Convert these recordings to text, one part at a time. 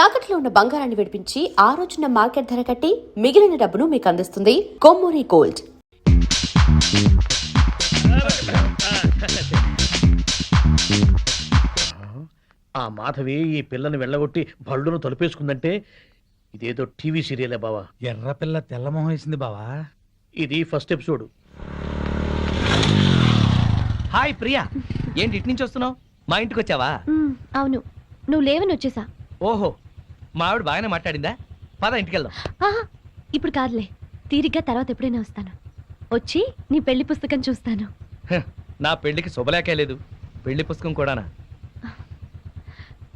తాకట్లో ఉన్న బంగారాన్ని విడిపించి ఆ రోజున మార్కెట్ ధర కట్టి మిగిలిన డబ్బును మీకు అందిస్తుంది కొమ్మూరి గోల్డ్. ఆ మాధవి ఈ పిల్లని వెళ్ళగొట్టి బళ్ళును తలుపేసుకుందంటే ఇదేదో టీవీ సీరియలే బావా. ఎర్ర పిల్ల తెల్లమొహం వేసింది బావా. ఇది ఫస్ట్ ఎపిసోడ్. హాయ్ ప్రియా, ఏంటి ఇటు నుంచి వస్తున్నావు? మా ఇంటికి వచ్చావా? అవును, నువ్వు లేవని వచ్చేసా. ఓహో, మా ఆవిడ బాగానే మాట్లాడిందా? పద ఇంటికి వెళ్దాం. ఇప్పుడు కాదులే, తీరిగ్గా తర్వాత ఎప్పుడైనా వస్తాను. వచ్చి నీ పెళ్లి పుస్తకం చూస్తాను. నా పెళ్లికి శుభలేఖే లేదు, పెళ్లి పుస్తకం కూడానా?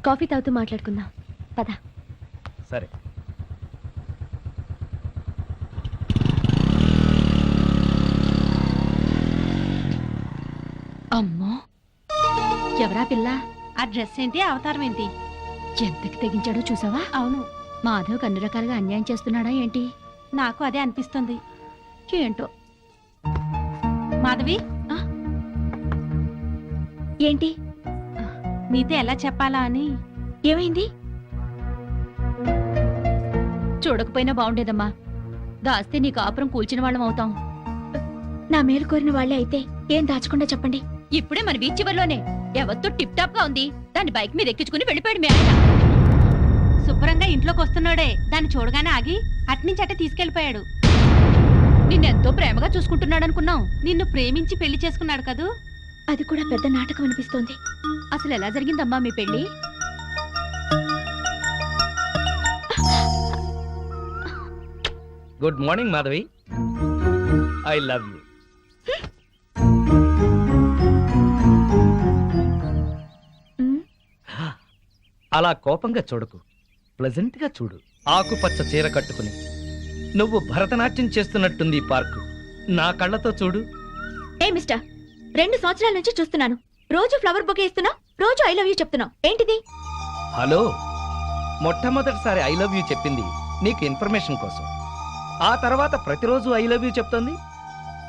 కాఫీ తాగుతూ మాట్లాడుకుందాం, పద. సరే. అమ్మో, ఎవరా పిల్ల? ఆ డ్రెస్ ఏంటి, అవతారం ఏంటి? ఎంతకి తెగించాడో చూసావా? అవును, మాధవ్ అన్ని రకాలుగా అన్యాయం చేస్తున్నాడా ఏంటి? నాకు అదే అనిపిస్తుంది. ఏంటో. మాధవి, ఏంటి? నీతో ఎలా చెప్పాలా అని. ఏమైంది? చూడకపోయినా బాగుండేదమ్మా. దాస్తే నీ కాపురం కూల్చిన వాళ్ళం అవుతాం. నా మేలు కోరిన వాళ్లే అయితే ఏం దాచకుండా చెప్పండి. ఇప్పుడే మన బీచ్ చివర్లోనే ఎవరితో టిప్ టాప్ గా ఉంది, దాన్ని బైక్ మీద ఎక్కించుకుని వెళ్ళిపోయాడు మీ ఆయన. శుభ్రంగా ఇంట్లోకి వస్తున్నాడే, దాన్ని చూడగానే ఆగి అట్నుంచి అట్టే తీసుకెళ్లిపోయాడు. నిన్నెంతో ప్రేమగా చూసుకుంటున్నాడు అనుకున్నాం. నిన్ను ప్రేమించి పెళ్లి చేసుకున్నాడు కదూ. అది కూడా పెద్ద నాటకం అనిపిస్తోంది. అసలు ఎలా జరిగిందమ్మా మీ పెళ్లి? Good morning Madhavi, I love you. అలా కోపంగా చూడకు, ప్లెజెంట్ గా చూడు. ఆకుపచ్చ చీర కట్టుకుని నువ్వు భరతనాట్యం చేస్తున్నట్టుంది ఈ పార్కు. నా కళ్ళతో చూడు. ఏ మిస్టర్, 2 సంవత్సరాల నుంచి చూస్తున్నాను. రోజు ఫ్లవర్ బొకే ఇస్తున్నావు, రోజు ఐ లవ్ యూ చెప్తున్నావు. ఏంటిది? హలో, మొట్టమొదటిసారి ఐ లవ్ యూ చెప్పింది నీకు ఇన్ఫర్మేషన్ కోసం. ఆ తర్వాత ప్రతిరోజు ఐ లవ్ యూ చెప్తోంది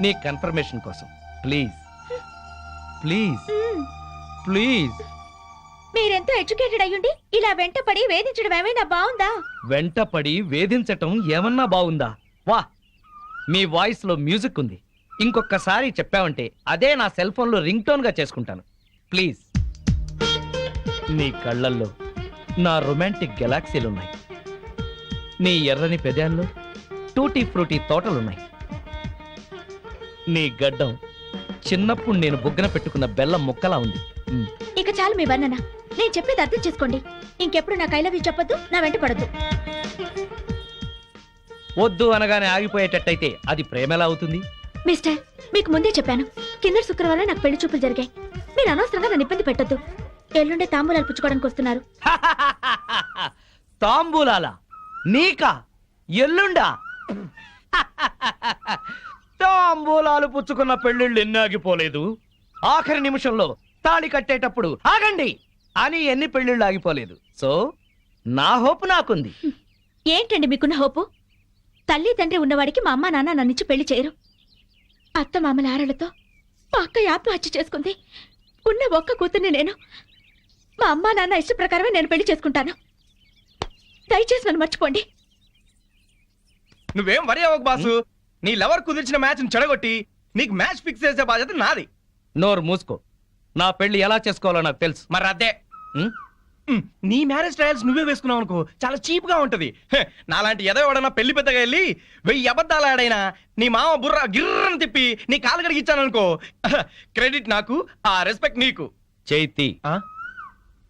నీ కన్ఫర్మేషన్ కోసం. Please please please. మీరెంతో ఎడ్యుకేటెడ్ అయ్యుండి ఇలా వెంటపడి వేధించడం ఏమైనా బాగుందా? వెంటపడి వేధించటం ఏమన్నా బాగుందా? వా, మీ వాయిస్ లో మ్యూజిక్ ఉంది. ఇంకొకసారి చెప్పావంటే అదే నా సెల్ ఫోన్ లో రింగ్ టోన్ గా చేసుకుంటాను. ప్లీజ్. నీ కళ్ళల్లో నా రొమాంటిక్ గెలాక్సీలున్నాయి. నీ ఎర్రని పెదాల్లో టూటీ ఫ్రూటీ తోటలున్నాయి. నీ గడ్డం చిన్నప్పుడు నేను బుగ్గన పెట్టుకున్న బెల్లం ముక్కలా ఉంది. ఇక చాలు మీ వర్ణన. నేను చెప్పేది అర్థం చేసుకోండి. ఇంకెప్పుడు నాకు ఐ లవ్ యూ చెప్పొద్దు, నా వెంట పడద్దు. వద్దు అనగానే ఆగిపోయేటట్టయితే అది ప్రేమ ఎలా అవుతుంది? మిస్టర్, మీకు ముందే చెప్పాను, కింద శుక్రవారం నాకు పెళ్లి చూపులు జరిగాయి. మీరు అనవసరంగా నన్ను ఇబ్బంది పెట్టొద్దు. ఎల్లుండే తాంబూలాలు పుచ్చుకోవడానికి వస్తున్నారు. తాంబూలాలా? నీకా? ఎల్లుండా? తాంబూలాలు పుచ్చుకున్న పెళ్లిళ్ళు ఎన్ని ఆగిపోలేదు. ఆఖరి నిమిషంలో తాళి కట్టేటప్పుడు ఆగండి అని ఎన్ని పెళ్లిళ్ళు ఆగిపోలేదు. సో నా హోప్ నాకుంది. ఏంటండి మీకున్న హోపు? తల్లి తండ్రి ఉన్నవాడికి మా అమ్మ నాన్న నన్నిచ్చి పెళ్లి చేయరు. అత్త మామల ఆరలతో మా అక్క ఆత్మహత్య చేసుకుంది. ఉన్న ఒక్క కూతుర్ని నేను. మా అమ్మా నాన్న ఇష్ట ప్రకారమే నేను పెళ్లి చేసుకుంటాను. దయచేసి నన్ను మర్చిపోండి. నువ్వేం వరి అవ్వకు బాసు. నీ లవర్ కుదిర్చిన మ్యాచ్ చెడగొట్టి నీకు మ్యాచ్ ఫిక్స్ చేసే బాధ్యత నాది. నోరు మూసుకో. నా పెళ్లి ఎలా చేసుకోవాలో నాకు తెలుసు. మరి అదే నీ మ్యారేజ్ ట్రయల్స్ నువ్వే వేసుకున్నావు అనుకో, చాలా చీప్ గా ఉంటది. నాలాంటి ఎదో ఎవడన్నా పెళ్లి పెద్దగా వెళ్ళి 1000 అబద్ధాలు ఆడైనా నీ మామ బుర్ర గిర్రని తిప్పి నీ కాలు కడిగిచ్చాననుకో, క్రెడిట్ నాకు, ఆ రెస్పెక్ట్ నీకు. చైతి,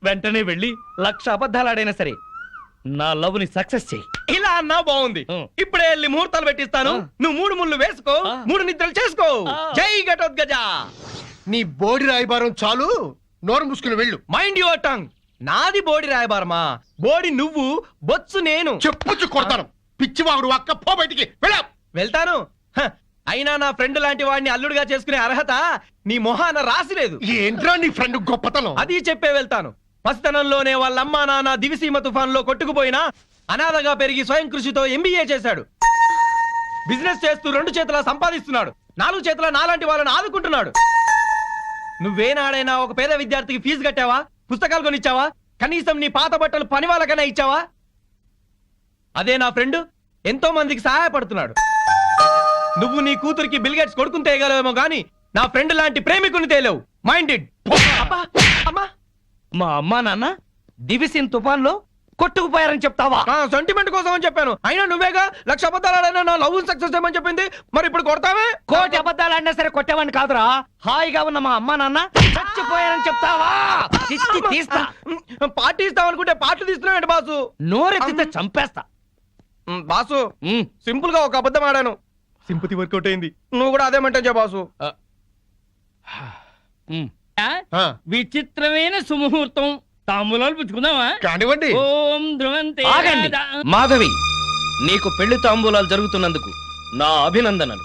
వెంటనే వెళ్ళి 1,00,000 అబద్ధాలు ఆడైనా సరే నా లవ్ ని సక్సెస్ చేయి. ఇలా అన్నా బాగుంది. ఇప్పుడే వెళ్ళి ముహూర్తాలు పెట్టిస్తాను. నువ్వు 3 ముళ్ళు వేసుకో, 3 నిద్రలు చేసుకో. జై ఘటోత్కజ. నీ బోడి రాయబారం చాలు, నోరు మూసుకుని వెళ్ళు. Mind your tongue. నాది బోడి రాయబారమా? బోడి నువ్వు, బొత్సు నేను. చెప్పుచ్చు కొడతాను. పిచ్చివాగుడు అక్క, పో బయటికి. వెళ్తాను. అయినా నా ఫ్రెండ్ లాంటి వాడిని అల్లుడుగా చేసుకునే అర్హత నీ మొహాన రాసిలేదు. ఏంట్రా నీ ఫ్రెండ్ గొప్పతనం? అది చెప్పే వెళ్తాను. పసితనంలోనే వాళ్ళమ్మా నాన్న దివిసీమ తుఫాన్ లో కొట్టుకుపోయినా అనాథగా పెరిగి స్వయం కృషితో MBA చేశాడు. బిజినెస్ చేస్తూ 2 చేతులా సంపాదిస్తున్నాడు. 4 చేతుల నాలాంటి వాళ్ళని ఆదుకుంటున్నాడు. నువ్వేనాడైనా ఒక పేద విద్యార్థికి ఫీజు కట్టావా? పుస్తకాలు కొనిచ్చావా? కనీసం నీ పాత బట్టలు పని వాళ్ళకైనా ఇచ్చావా? అదే నా ఫ్రెండ్ ఎంతో మందికి సహాయపడుతున్నాడు. నువ్వు నీ కూతురికి బిల్ గేట్స్ కొడుకుని తేయగలవేమో గానీ నా ఫ్రెండ్ లాంటి ప్రేమికుని తేలేవు. మైండెడ్. మా అమ్మా నాన్న దివిసిన్ తుఫాన్లో కొట్టుకుపోయారని చెప్తావా? సెంటిమెంట్ కోసం అని చెప్పాను. అయినా నువ్వేగా 1,00,000 అబద్ధాలు ఆడినా నా లవ్ సక్సెస్ చేయమని చెప్పింది. మరి ఇప్పుడు కొడతావే? కోటి అబద్ధాలు ఆడినా సరే కొట్టేవాడిని కాదురా. హాయిగా ఉన్న మా అమ్మా నాన్న చచ్చిపోయారని చెప్తావా? చిచ్చి తీస్తా. పార్టీ ఇస్తావు అనుకుంటే పార్టీ తీస్తున్నావు బాసు. నోరెత్తితే చంపేస్తా. బాసు సింపుల్ గా ఒక అబద్ధం ఆడాను, సింపతి వర్కౌట్ అయింది. నువ్వు కూడా అదే మెంటన్ బాసు. విచిత్రమైన సుముహూర్తం. తాంబూలాలు పుచ్చుకుందామా? కానివ్వండి. ఓం ధ్రువంతే. ఆగండి. మాధవి, నీకు పెళ్లి తాంబూలాలు జరుగుతున్నందుకు నా అభినందనలు.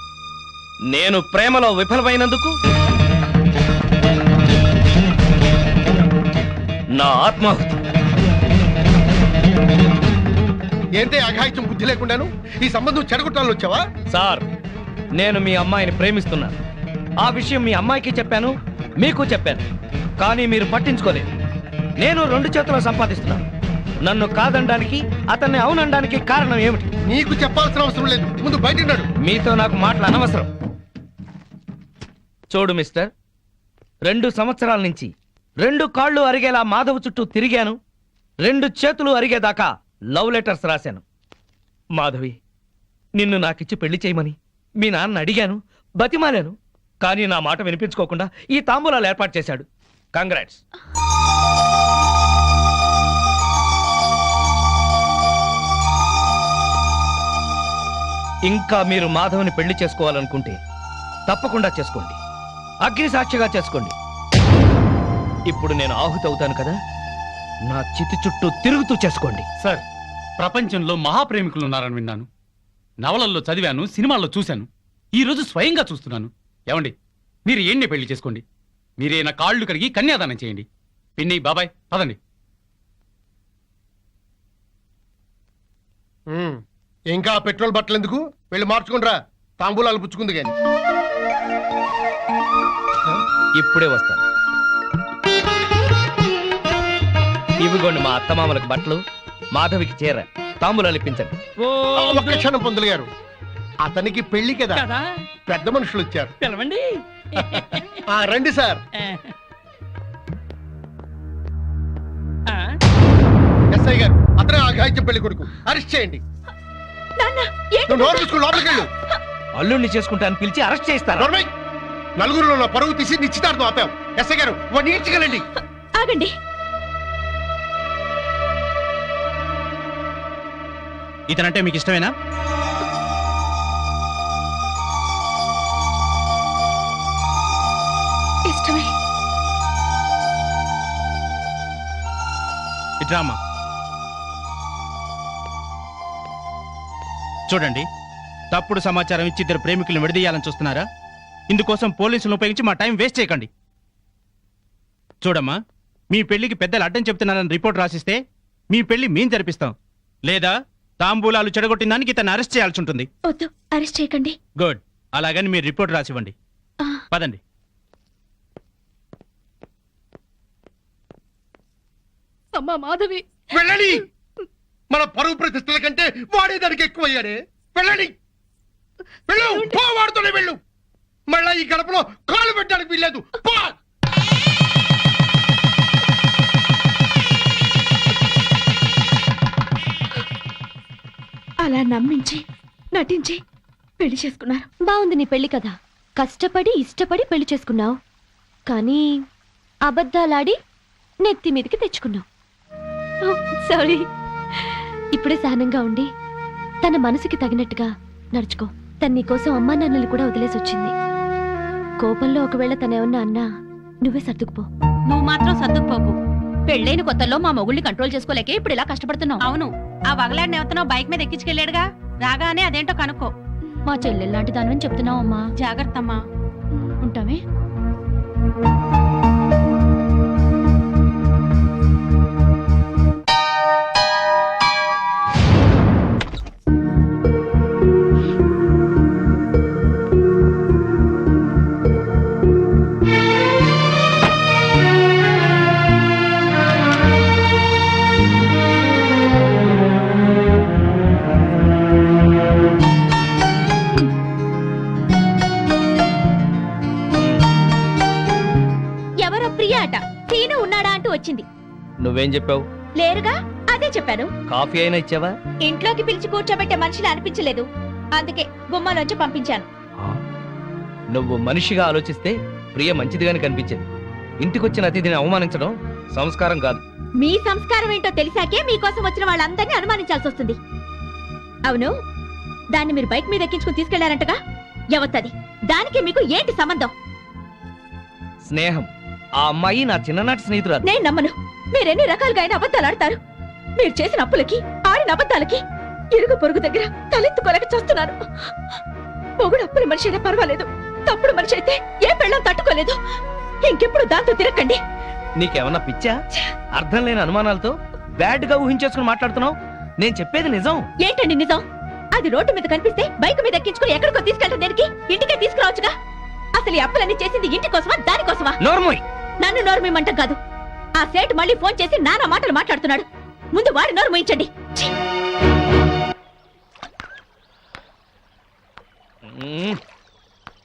నేను ప్రేమలో విఫలమైనందుకు నా ఆత్మాహుతి. ఏంటే అఘాయిత్యం బుద్ధి లేకుండాను ఈ సంబంధం చెడగొట్టాలని వచ్చావా? సార్, నేను మీ అమ్మాయిని ప్రేమిస్తున్నాను. ఆ విషయం మీ అమ్మాయికి చెప్పాను, మీకు చెప్పాను. కానీ మీరు పట్టించుకోలేదు. నేను 2 చేతులు సంపాదిస్తున్నాను. నన్ను కాదనడానికి, అతన్ని అవునడానికి కారణం ఏమిటి? నీకు చెప్పాల్సిన అవసరం లేదు, ముందు బయట నడు. మీతో నాకు మాటలు అనవసరం. చూడు మిస్టర్, 2 సంవత్సరాల నుంచి 2 కాళ్ళు అరిగేలా మాధవ్ చుట్టూ తిరిగాను. 2 చేతులు అరిగేదాకా లవ్ లెటర్స్ రాశాను. మాధవి, నిన్ను నాకిచ్చి పెళ్లి చేయమని మీ నాన్న అడిగాను, బతిమాలాను. కానీ నా మాట వినిపించుకోకుండా ఈ తాంబూలాలు ఏర్పాటు చేశాడు. కంగ్రాట్స్. ఇంకా మీరు మాధవ్ని పెళ్లి చేసుకోవాలనుకుంటే తప్పకుండా చేసుకోండి. అగ్ని సాక్షిగా చేసుకోండి. ఇప్పుడు నేను ఆహుతి అవుతాను కదా, నా చితి చుట్టూ తిరుగుతూ చేసుకోండి. సార్, ప్రపంచంలో మహాప్రేమికులు ఉన్నారని విన్నాను, నవలల్లో చదివాను, సినిమాల్లో చూశాను. ఈ రోజు స్వయంగా చూస్తున్నాను. ఏమండి, మీరు ఏంటి పెళ్లి చేసుకోండి. మీరే నా కాళ్ళు కడిగి కన్యాదానం చేయండి. పిన్ని, బాబాయ్, పదండి. ఇంకా పెట్రోల్ బట్టలు ఎందుకు? వెళ్ళి మార్చుకుంటారా, తాంబూలాలు పుచ్చుకుంది కానీ. ఇప్పుడే వస్తాను. ఇవిగోండి మా అత్తమామలకు బట్టలు, మాధవికి చీర, తాంబూలాలు ఇప్పించండి. ఒక్క క్షణం పొందులు గారు, అతనికి పెళ్లి కదా, కదా పెద్ద మనుషులు వచ్చారు. పిలవండి. రండి సార్. ఎస్ఐ గారు, అతనే అఘాయిత్యం పెళ్లి కొడుకు, అరెస్ట్ చేయండి. నువ్వు నోరు తీసుకుని లోపలికి వెళ్ళు. అల్లుడిని చేసుకుంటాను పిలిచి అరెస్ట్ చేస్తాను. నలుగురిలో నా పరువు తీసి నిశ్చితార్థం ఆపాం. ఎస్ఐ గారు, వాడిని ఈడ్చుకెళ్ళండి. ఆగండి. ఇతనంటే మీకు ఇష్టమేనా? ఇష్టమే. ఇట్రామా. చూడండి, తప్పుడు సమాచారం ఇచ్చి 2 ప్రేమికులను విడదీయాలని చూస్తున్నారా? ఇందుకోసం పోలీసులను ఉపయోగించి మా టైం వేస్ట్ చేయకండి. చూడమ్మా, మీ పెళ్లికి పెద్దలు అడ్డం చెప్తున్నారని రిపోర్ట్ రాసిస్తే మీ పెళ్లి మేం జరిపిస్తాం. లేదా తాంబూలాలు చెడగొట్టిన దానికి ఇతను అరెస్ట్ చేయాల్సి ఉంటుంది. వద్దు, అరెస్ట్ చేయకండి. గుడ్. అలాగని మీరు రిపోర్ట్ రాసివ్వండి. పదండి. అమ్మా మాధవి, వెళ్ళండి. మన పరువు ప్రతిష్టల కంటే వాడే దానికి ఎక్కువయ్యాడే. వెళ్ళండి, వెళ్ళు. వాడుతూనే వెళ్ళు. మళ్ళా ఈ గడపలో కాలు పెట్టడానికి వీల్లేదు. అలా నమ్మించి నటించి పెళ్లి చేసుకున్నారు. బాగుంది నీ పెళ్లి కదా. కష్టపడి ఇష్టపడి పెళ్లి చేసుకున్నావు, కానీ అబద్ధాలాడి నెత్తి మీదకి తెచ్చుకున్నావు. సారీ. ఇప్పుడే సహనంగా ఉండి తన మనసుకి తగినట్టుగా నడుచుకో. తన నీకోసం అమ్మా నాన్నలు కూడా వదిలేసి వచ్చింది. కోపంలో ఒకవేళ తనేమన్నా అన్నా నువ్వే సర్దుకుపో. నువ్వు మాత్రం సర్దుకుపోకు. పెళ్ళైన కొత్తలో మా మొగుళ్ళని కంట్రోల్ చేసుకోలేకే ఇప్పుడు ఇలా కష్టపడుతున్నావు. అవును, ఆ వగలాడిని ఎవతనో బైక్ మీద ఎక్కించుకెళ్ళాడుగా, రాగానే అదేంటో కనుక్కో. మా చెల్లెల్లాంటి దానివని చెప్తున్నావు అమ్మా. జాగ్రత్త అమ్మా. ఉంటామే. నువ్వేం చెప్పావు? లేరుగా, అదే చెప్పాను. కాఫీ అయినా ఇచ్చావా? ఇంట్లోకి పిలిచి కూర్చోబెట్టే మనిషిని అనిపించలేదు, అందుకే గుమ్మలోంచి పంపించాను. నువ్వు మనిషిగా ఆలోచిస్తే ప్రియ మంచిదిగానే కనిపించింది. ఇంటికొచ్చిన అతిథిని అవమానించడం సంస్కారం కాదు. మీ సంస్కారం ఏంటో తెలిసాకే మీకోసం వచ్చిన వాళ్ళందరినీ అనుమానించాల్సి వస్తుంది. అవును, దాన్ని మీరు బైక్ మీద ఎక్కించుకుని తీసుకెళ్లారంటగా, ఎవత్తది? దానికి మీకు ఏంటి సంబంధం? స్నేహం. ఆ అమ్మాయి నా చిన్ననాటి స్నేహితురాలు. నేను నమ్మను. మీరెన్ని రకాలుగా అయినా అబద్ధాలు ఆడతారు. మీరు చేసిన అప్పులకి, ఆడిన అబద్ధాలకి ఇరుగు పొరుగు దగ్గర తలెత్తుకోలేక చూస్తున్నాను. పొగుడు అప్పుల మనిషి అయినా పర్వాలేదు, తప్పుడు మనిషి అయితే ఏ పెళ్ళం తట్టుకోలేదు. ఇంకెప్పుడు దాంతో తిరగండి. నీకేమన్నా పిచ్చా? అర్థం లేని అనుమానాలతో బ్యాడ్ గా ఊహించేసుకుని మాట్లాడుతున్నావు. నేను చెప్పేది నిజం. ఏంటండి నిజం? అది రోడ్డు మీద కనిపిస్తే బైక్ మీద ఎక్కించుకుని ఎక్కడికో తీసుకెళ్ళటం దేనికి? ఇంటికే తీసుకురావచ్చుగా. అసలు ఈ అప్పులన్నీ చేసింది ఇంటి కోసమా, దానికోసమా? నోర్మోయ్. నన్ను నోరు మీమంటాం కాదు. ఆ సేటు మళ్ళీ ఫోన్ చేసి నానా మాటలు మాట్లాడుతున్నాడు. ముందు వాడి నోరు మూయించండి.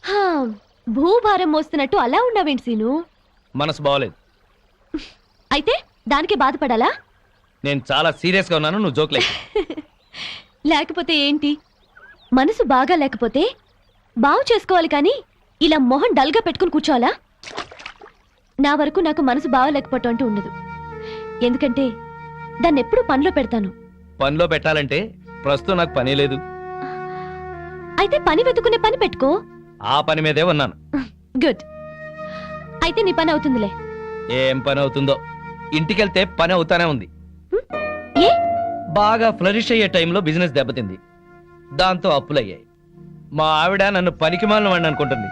హా, భూభారం మోస్తున్నట్టు అలా ఉన్నావేంటి సీను? మనసు బాగోలేదు. అయితే దానికి బాధపడాలా? నేను చాలా సీరియస్ గా ఉన్నాను, నువ్వు జోక్లే. లేకపోతే ఏంటి? మనసు బాగా లేకపోతే బాగు చేసుకోవాలి కానీ ఇలా మొహం డల్గా పెట్టుకుని కూర్చోవాలా? నా వరకు నాకు మనసు బాగలేకపోవటం అంటూ ఉండదు. ఎందుకంటే దాన్ని ఎప్పుడు పనిలో పెడతాను. పనిలో పెట్టాలంటే ప్రస్తుతం నాకు పని లేదు. అయితే పని వెతుకునే పని పెట్టుకో. ఆ పని మీదే ఉన్నాను. గుడ్. అయితే నీ పని అవుతుందిలే. ఏం పని అవుతుందో, ఇంటికెళ్తే పని అవుతానే ఉంది. ఏ? బాగా ఫ్లరిష్ అయ్యే టైంలో బిజినెస్ దెబ్బతింది. దాంతో అప్పులయ్యాయి. మా ఆవిడ నన్ను పనికి మాలిన వాడిని అనుకుంటుంది.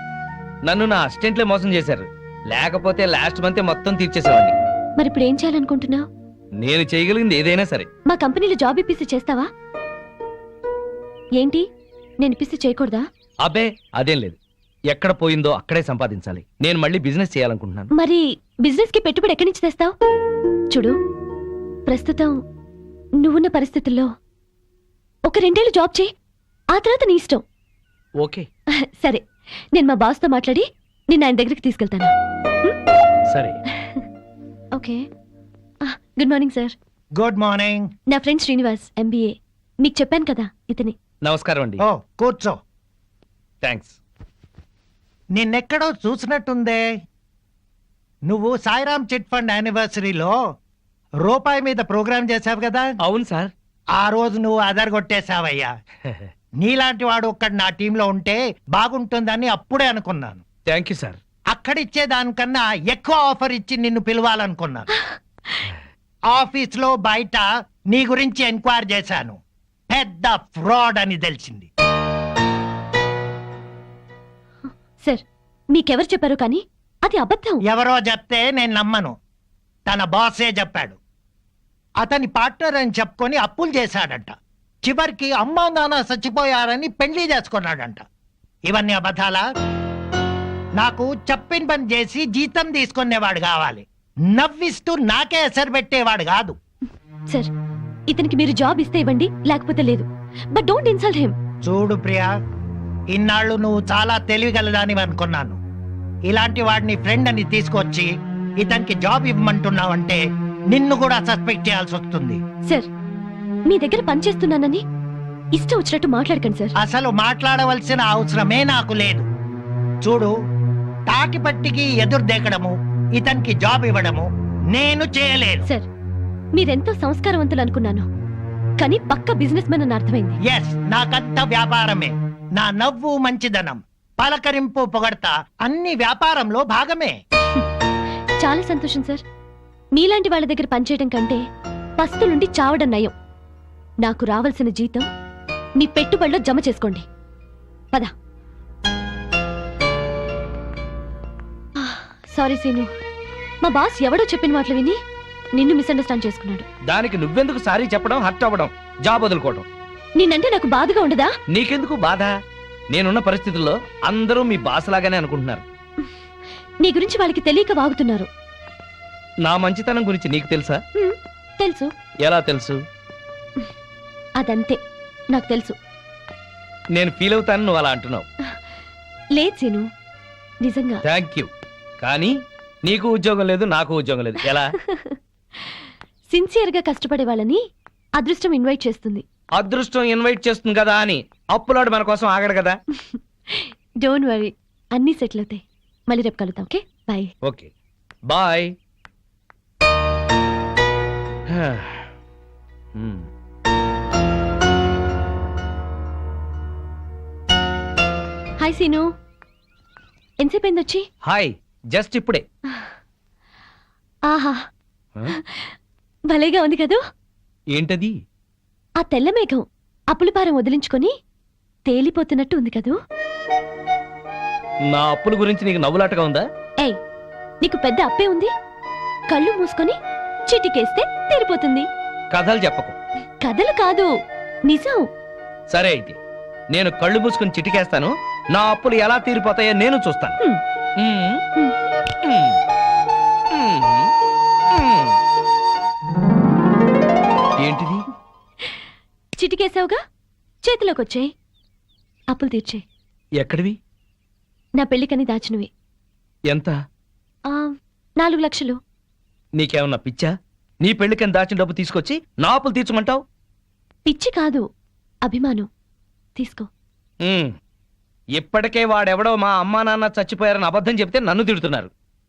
నన్ను నా అసిస్టెంట్లే మోసం చేశారు. లేకపోతే లాస్ట్ మంత్ మొత్తం తీర్చేసేవాడిని. మరి ఇప్పుడు ఏం చేయాలనుకుంటున్నావు? నేను చేయగలిగింది ఏదైనా సరే. మా కంపెనీలో జాబ్ ఇప్పిస్తే చేస్తావా? ఏంటి, నేను ఇప్పిస్తే చేయకూడదా? అబ్బే అదేం లేదు. ఎక్కడ పోయిందో అక్కడే సంపాదించాలి. నేను మళ్ళీ బిజినెస్ చేయాలనుకుంటున్నాను. మరి బిజినెస్ కి పెట్టుబడి ఎక్కడి నుంచి తెస్తావు? చూడు, ప్రస్తుతం నువ్వున్న పరిస్థితుల్లో ఒక 2 ఏళ్ళు జాబ్ చేయి, ఆ తర్వాత నీ ఇష్టం. ఓకే సరే, నేను మా బాస్తో మాట్లాడి నిన్ను ఆయన దగ్గరికి తీసుకెళ్తాను. సరే. Okay. Good morning sir. Good morning. నా ఫ్రెండ్ శ్రీనివాస్, MBA. మీకు చెప్పాను కదా, ఇతని. నమస్కారం అండి. ఓ కూర్చో. థ్యాంక్స్. నిన్నెక్కడో చూసినట్టుందే. నువ్వు సాయిరామ్ చిట్ ఫండ్ యానివర్సరీలో రూపాయి మీద ప్రోగ్రామ్ చేశావు కదా? అవును సార్. ఆ రోజు నువ్వు అదరగొట్టేశావయ్యా. నీలాంటి వాడు ఒక్కడు నా టీంలో ఉంటే బాగుంటుందని అప్పుడే అనుకున్నాను. Thank you sir. అక్కడిచ్చే దానికన్నా ఎక్కువ ఆఫర్ ఇచ్చి నిన్ను పిలవాలనుకున్నాను. ఆఫీస్లో బయట నీ గురించి ఎంక్వైరీ చేశాను. పెద్ద ఫ్రాడ్ అని తెలిసింది. సార్, మీకెవరు చెప్పారు? కానీ అది అబద్ధం. ఎవరో చెప్తే నేను నమ్మను. తన బాసే చెప్పాడు. అతని పార్ట్నర్ అని చెప్పుకొని అప్పులు చేశాడంట. చివరికి అమ్మా నాన్న చచ్చిపోయారని పెళ్లి చేసుకున్నాడంట. ఇవన్నీ అబద్ధాలా? నాకు చెప్పిన పని చేసి జీతం తీసుకునేవాడు కావాలి, నవ్విస్తూ నాకే ఎసరు పెట్టేవాడు కాదు. సార్, ఇతనికి మీరు జాబ్ ఇస్తే ఇవ్వండి, లేకపోతే లేదు. But don't insult him. చూడు ప్రియా, ఇన్నాళ్ళు నువ్వు చాలా తెలివిగలదాని అనుకున్నాను. ఇలాంటి వాడిని ఫ్రెండ్ అని తీసుకొచ్చి ఇతనికి జాబ్ ఇవ్వమంటున్నావంటే నిన్ను కూడా సస్పెక్ట్ చేయాల్సి వస్తుంది. సార్, మీ దగ్గర పనిచేస్తున్నానని ఇష్టం వచ్చినట్టు మాట్లాడకండి సార్. అసలు మాట్లాడవలసిన అవసరమే నాకు లేదు. చూడు, తాటిపట్టికి ఎదురు దేకడము, ఇతనికి జాబ్ ఇవ్వడము నేను చేయలేను. సార్, మీరెంతో సంస్కారవంతులు అనుకున్నాను, కానీ పక్క బిజినెస్ మెన్ అని అర్థమైంది. ఎస్, నాకంత వ్యాపారమే. నా నవ్వు, మంచిదనం, పలకరింపు, పొగడతా అన్ని వ్యాపారంలో భాగమే. చాలా సంతోషం సార్. మీలాంటి వాళ్ళ దగ్గర పనిచేయడం కంటే పస్తులుండి చావడం నయం. నాకు రావాల్సిన జీతం మీ పెట్టుబడిలో జమ చేసుకోండి. పద. సారీ సీను, మా బాస్ ఎవడో చెప్పిన మాటలు విని నిన్ను మిస్అండర్స్టాండ్ చేసుకున్నాడు. దానికి నువ్వెందుకు సారీ చెప్పడం, హర్ట్ అవ్వడం, జాబ్ వదులుకోవడం? నేనంటే నాకు బాధగా ఉండదా? నీకెందుకు బాధ? నేనున్న పరిస్థితుల్లో అందరూ మీ బాస్ లాగానే అనుకుంటున్నారు. నీ గురించి వాళ్ళకి తెలియక వాగుతున్నారు. నా మంచితనం గురించి నీకు తెలుసా? తెలుసు. ఎలా తెలుసు? అదంతే, నాకు తెలుసు. నేను ఫీల్ అవుతాను నువ్వు అలా అంటున్నావు. లేదు సీను, నిజంగా. Thank you. కానీ నీకు ఉద్యోగం లేదు, నాకు ఉద్యోగం లేదు. ఎలా? సిన్సియర్గా కష్టపడే వాళ్ళని అదృష్టం ఇన్వైట్ చేస్తుంది. అదృష్టం ఇన్వైట్ చేస్తుంది కదా అని అప్పులాడు మన కోసం ఆగడు కదా. డోంట్ వరీ, అన్నీ సెటిల్ అవుతాయి. మళ్ళీ రేపు కలుద్దాం. Okay, bye. Okay bye. Hi Seenu, ఎంతసేపు అయింది వచ్చి? హాయ్, జస్ట్ ఇప్పుడే. ఆహా, భలేగా ఉంది కదూ. ఏంటది? ఆ తెల్ల మేఘం అప్పుల భారం వదిలించుకొని తేలిపోతున్నట్టు ఉంది కదూ. నా అప్పుల గురించి నీకు నవ్వులాటగా ఉందా? ఏయ్, నీకు పెద్ద అప్పే ఉంది. కళ్ళు మూసుకొని చిటికేస్తే తీరిపోతుంది. కథలు చెప్పకు. కథలు కాదు, నిజం. సరే అయితే నేను కళ్ళు మూసుకుని చిటికేస్తాను. నా అప్పులు ఎలా తీరిపోతాయో నేను చూస్తాను. ఏంటిది? చిటికేసావుగా, చేతిలోకి వచ్చాయి. అప్పులు తీర్చే. ఎక్కడివి? నా పెళ్లికని దాచినవి. ఎంత? 4 లక్షలు. నీకేమన్నా పిచ్చా? నీ పెళ్లికని దాచిన డబ్బు తీసుకొచ్చి నా అప్పులు తీర్చమంటావు? పిచ్చి కాదు, అభిమానం. తీసుకో. ఇప్పటికే వాడెవడో మా అమ్మా నాన్న చచ్చిపోయారని అబద్ధం చెప్తే నన్ను తిడుతున్నారు.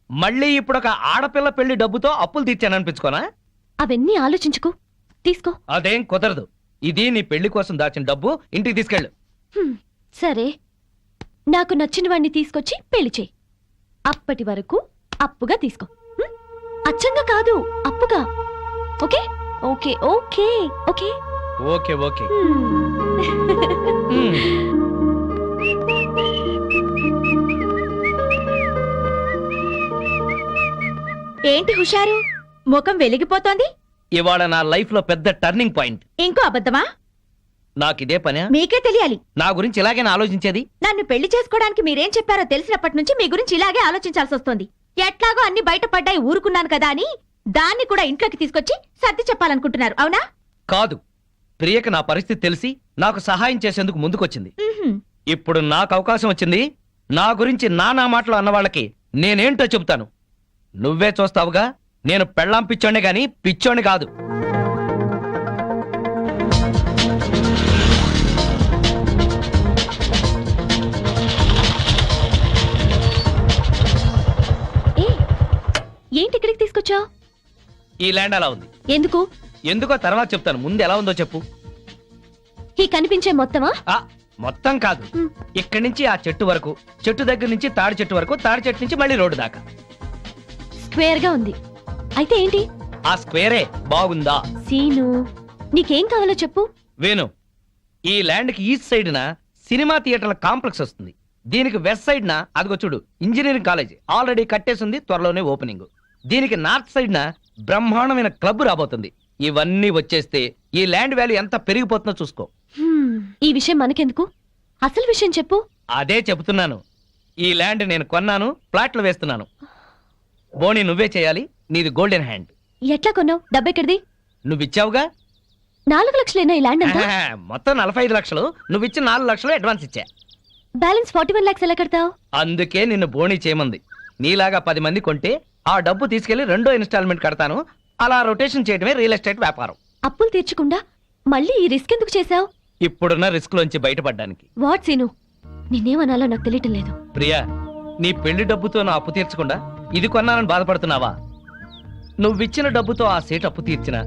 మళ్ళీ ఇప్పుడు ఒక ఆడపిల్ల పెళ్లి డబ్బుతో అప్పులు తీర్చాననిపించుకోనా? అవన్నీ ఆలోచించుకో, తీసుకో. అదేం కుదరదు. ఇది నీ పెళ్లి కోసం దాచిన డబ్బు, ఇంటికి తీసుకెళ్ళు. సరే, నాకు నచ్చిన వాడిని తీసుకొచ్చి పెళ్లి చేయి. అప్పటి వరకు అప్పుగా తీసుకో. అచ్చంగా కాదు, అప్పుగా. Okay okay okay okay okay okay. ఏంటి హుషారు, ముఖం వెలిగిపోతోంది? ఇవాళ నా లైఫ్ లో పెద్ద టర్నింగ్ పాయింట్. ఇంకో అబద్ధమా? నాకిదే పనే? మీకే తెలియాలి. నా గురించి ఇలాగే ఆలోచించేది. నన్ను పెళ్లి చేసుకోవడానికి మీరేం చెప్పారో తెలిసినప్పటి నుంచి మీ గురించి ఇలాగే ఆలోచించాల్సి వస్తుంది. ఎట్లాగో అన్ని బయటపడ్డాయి ఊరుకున్నాను కదా అని దాన్ని కూడా ఇంట్లోకి తీసుకొచ్చి సర్ది చెప్పాలనుకుంటున్నారు, అవునా? కాదు, ప్రియకి నా పరిస్థితి తెలిసి నాకు సహాయం చేసేందుకు ముందుకొచ్చింది. ఇప్పుడు నాకు అవకాశం వచ్చింది. నా గురించి నానా మాటలు అన్న వాళ్ళకి నేనేంటో చెబుతాను. నువ్వే చూస్తావుగా. నేను పెళ్ళాం పిచ్చోణ్ణి గాని పిచ్చోణ్ణి కాదు. ఏంటి ఇక్కడికి తీసుకొచ్చావు? ఈ ల్యాండ్ అలా ఉంది. ఎందుకు? ఎందుకో తర్వాత చెప్తాను, ముందు ఎలా ఉందో చెప్పు. ఈ కనిపించే మొత్తమా? మొత్తం కాదు, ఇక్కడి నుంచి ఆ చెట్టు వరకు, చెట్టు దగ్గర నుంచి తాడి చెట్టు వరకు, తాడి చెట్టు నుంచి మళ్ళీ రోడ్డు దాకా. స్క్వేర్ గా ఉంది. అయితే ఏంటి? ఆ స్క్వేరే బాగుందా? సీను, నీకేం కావాలో చెప్పు. వేణు, ఈ ల్యాండ్ కి ఈస్ట్ సైడ్ న సినిమా థియేటర్ల కాంప్లెక్స్ వస్తుంది. దీనికి వెస్ట్ సైడ్ న అదిగో చూడు ఇంజనీరింగ్ కాలేజ్ ఆల్రెడీ కట్టేసింది, త్వరలోనే ఓపెనింగ్. దీనికి నార్త్ సైడ్ న బ్రహ్మాండమైన క్లబ్ రాబోతుంది. ఇవన్నీ వచ్చేస్తే ఈ ల్యాండ్ వాల్యూ ఎంత పెరిగిపోతుందో చూసుకో. ఈ విషయం మనకెందుకు, అసలు విషయం చెప్పు. అదే చెబుతున్నాను. ఈ ల్యాండ్ నేను కొన్నాను, ప్లాట్లు వేస్తున్నాను. బోని నువ్వే చేయాలి, నీది గోల్డెన్ హ్యాండ్. ఎట్లా కొన్నావు? డబ్బెక్కడిది? నువ్విచ్చావుగా. 4 లక్షలేనా ఈ ల్యాండ్ అంతా? మొత్తం 45 లక్షలు. నువ్విచ్చి 4 లక్షలు అడ్వాన్స్ ఇచ్చా. బ్యాలెన్స్ 41 lakhs ఎలా కడతావు? అందుకే నిన్ను బోని చేయమంది. నీలాగా 10 మంది కొంటే ఆ డబ్బు తీసుకెళ్లి 2వ ఇన్స్టాల్మెంట్ కడతాను. అలా రొటేషన్ చేయడమే రియల్ ఎస్టేట్ వ్యాపారం. అప్పులు తీర్చకుండా మళ్ళీ ఈ రిస్క్ ఎందుకు చేశావు? ఇప్పుడున్న రిస్క్ లోంచి బయటపడ్డానికి. వాట్ సీను, నిన్నేమనాలో నాకు తెలియటం లేదు. ప్రియా, నీ పెళ్లి డబ్బుతో నా అప్పు తీర్చకుండా ఇది కొన్నానని బాధపడుతున్నావా? నువ్విచ్చిన డబ్బుతో ఆ సీట్ అప్పు తీర్చినా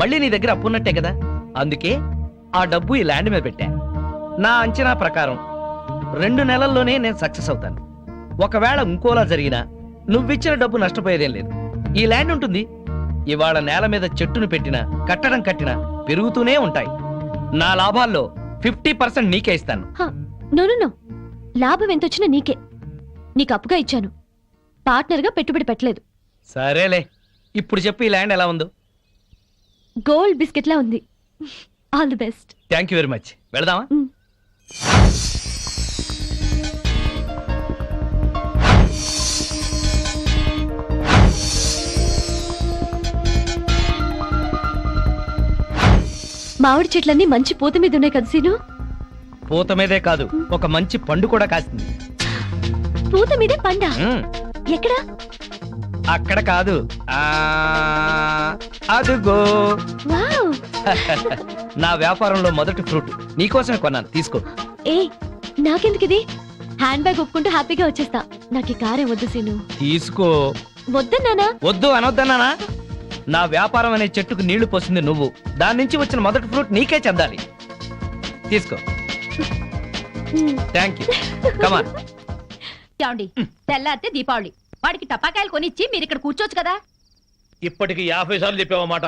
మళ్ళీ నీ దగ్గర అప్పు ఉన్నట్టే కదా. అందుకే ఆ డబ్బు ఈ ల్యాండ్ మీద పెట్టా. నా అంచనా ప్రకారం 2 నెలల్లోనే నేను సక్సెస్ అవుతాను. ఒకవేళ ఇంకోలా జరిగినా నువ్విచ్చిన డబ్బు నష్టపోయేదేం లేదు. ఈ ల్యాండ్ ఉంటుంది. ఇవాళ నేల మీద చెట్టును పెట్టినా కట్టడం కట్టినా పెరుగుతూనే ఉంటాయి. నా లాభాల్లో 50% నీకే ఇస్తాను. నో, లాభం ఎంతొచ్చినా నీకే. నీకు అప్పుగా ఇచ్చాను, పార్ట్నర్గా పెట్టుబడి పెట్టలేదు. సరేలే, ఇప్పుడు చెప్పు ఈ ల్యాండ్ ఎలా ఉందో. గోల్డ్ బిస్కెట్లా ఉంది. All the best. Thank you very much. వెళదామా? మామిడి చెట్లన్నీ మంచి పూత మీద ఉన్నాయి కదా సీను? పూత మీదే కాదు, ఒక మంచి పండు కూడా కాస్తుంది. పూత మీదే పండా? ఎక్కడా? అక్కడ కాదు, అదుగో. వావ్. నా వ్యాపారంలో మొదటి ఫ్రూట్ నీకోసమే కొన్నాను, తీసుకో. ఏ నాకెందుకు ఇది? హ్యాండ్ బ్యాగ్ ఒప్పుకుంటూ హ్యాపీగా వచ్చేస్తా. నాకు ఈ కారే వద్దు సీను. తీసుకో. వద్దన్నానా? వద్దు అనొద్దన్నానా? నా వ్యాపారం అనే చెట్టుకు నీళ్లు పోసింది నువ్వు, దాని నుంచి వచ్చిన మొదటి ఫ్రూట్ నీకే చెందాలి. తీసుకో. Thank you. కమాన్. ఏమండి, తెల్లారితే దీపావళి, వాడికి టపాకాయలు కొనిచ్చి మీరు ఇక్కడ కూర్చోవచ్చు కదా. ఇప్పటికి 50 సార్లు చెప్పావన్నమాట.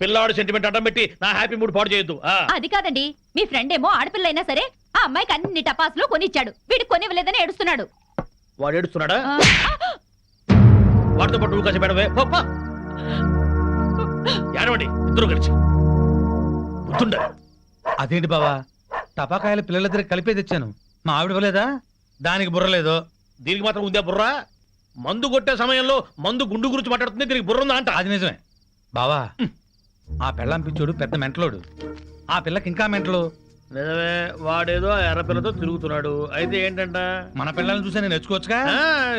పిల్లాడు సెంటిమెంట్ అడ్డం పెట్టి నా హ్యాపీ మూడ్ పాడు చేయొద్దు. అది కాదండి, మీ ఫ్రెండ్ ఏమో ఆడపిల్ల అయినా సరే ఆ అమ్మాయికి అన్ని టపాసులు కొనిచ్చాడు, వీడికి కొనివ్వలేదని ఏడుస్తున్నాడు. వాడు ఏడుస్తున్నాడా? వాడితో పాటు నువ్వు కాసి పెడవే. ఏడవండి ఇద్దరు కలిసి. గుర్తుండే. అదేంటి బావా, టపాకాయలు పిల్లల దగ్గర కలిపే తెచ్చాను, మా ఆవిడ ఇవ్వలేదా? దానికి బుర్రలేదు. దీనికి మాత్రం ఉందే బుర్ర? మందు కొట్టే సమయంలో మందు గుండు గురించి మాట్లాడుతుంది, దీనికి బుర్ర ఉందా అంట. అది నిజమే బావా. ఆ పెళ్ళం పిచ్చోడు పెద్ద మెంటలోడు, ఆ పిల్లకి ఇంకా మెంటలు. నిజమే, వాడేదో ఎర్ర పిల్లతో తిరుగుతున్నాడు. అయితే ఏంటంట? మన పిల్లల్ని చూసి నేను నేర్చుకోవచ్చుగా.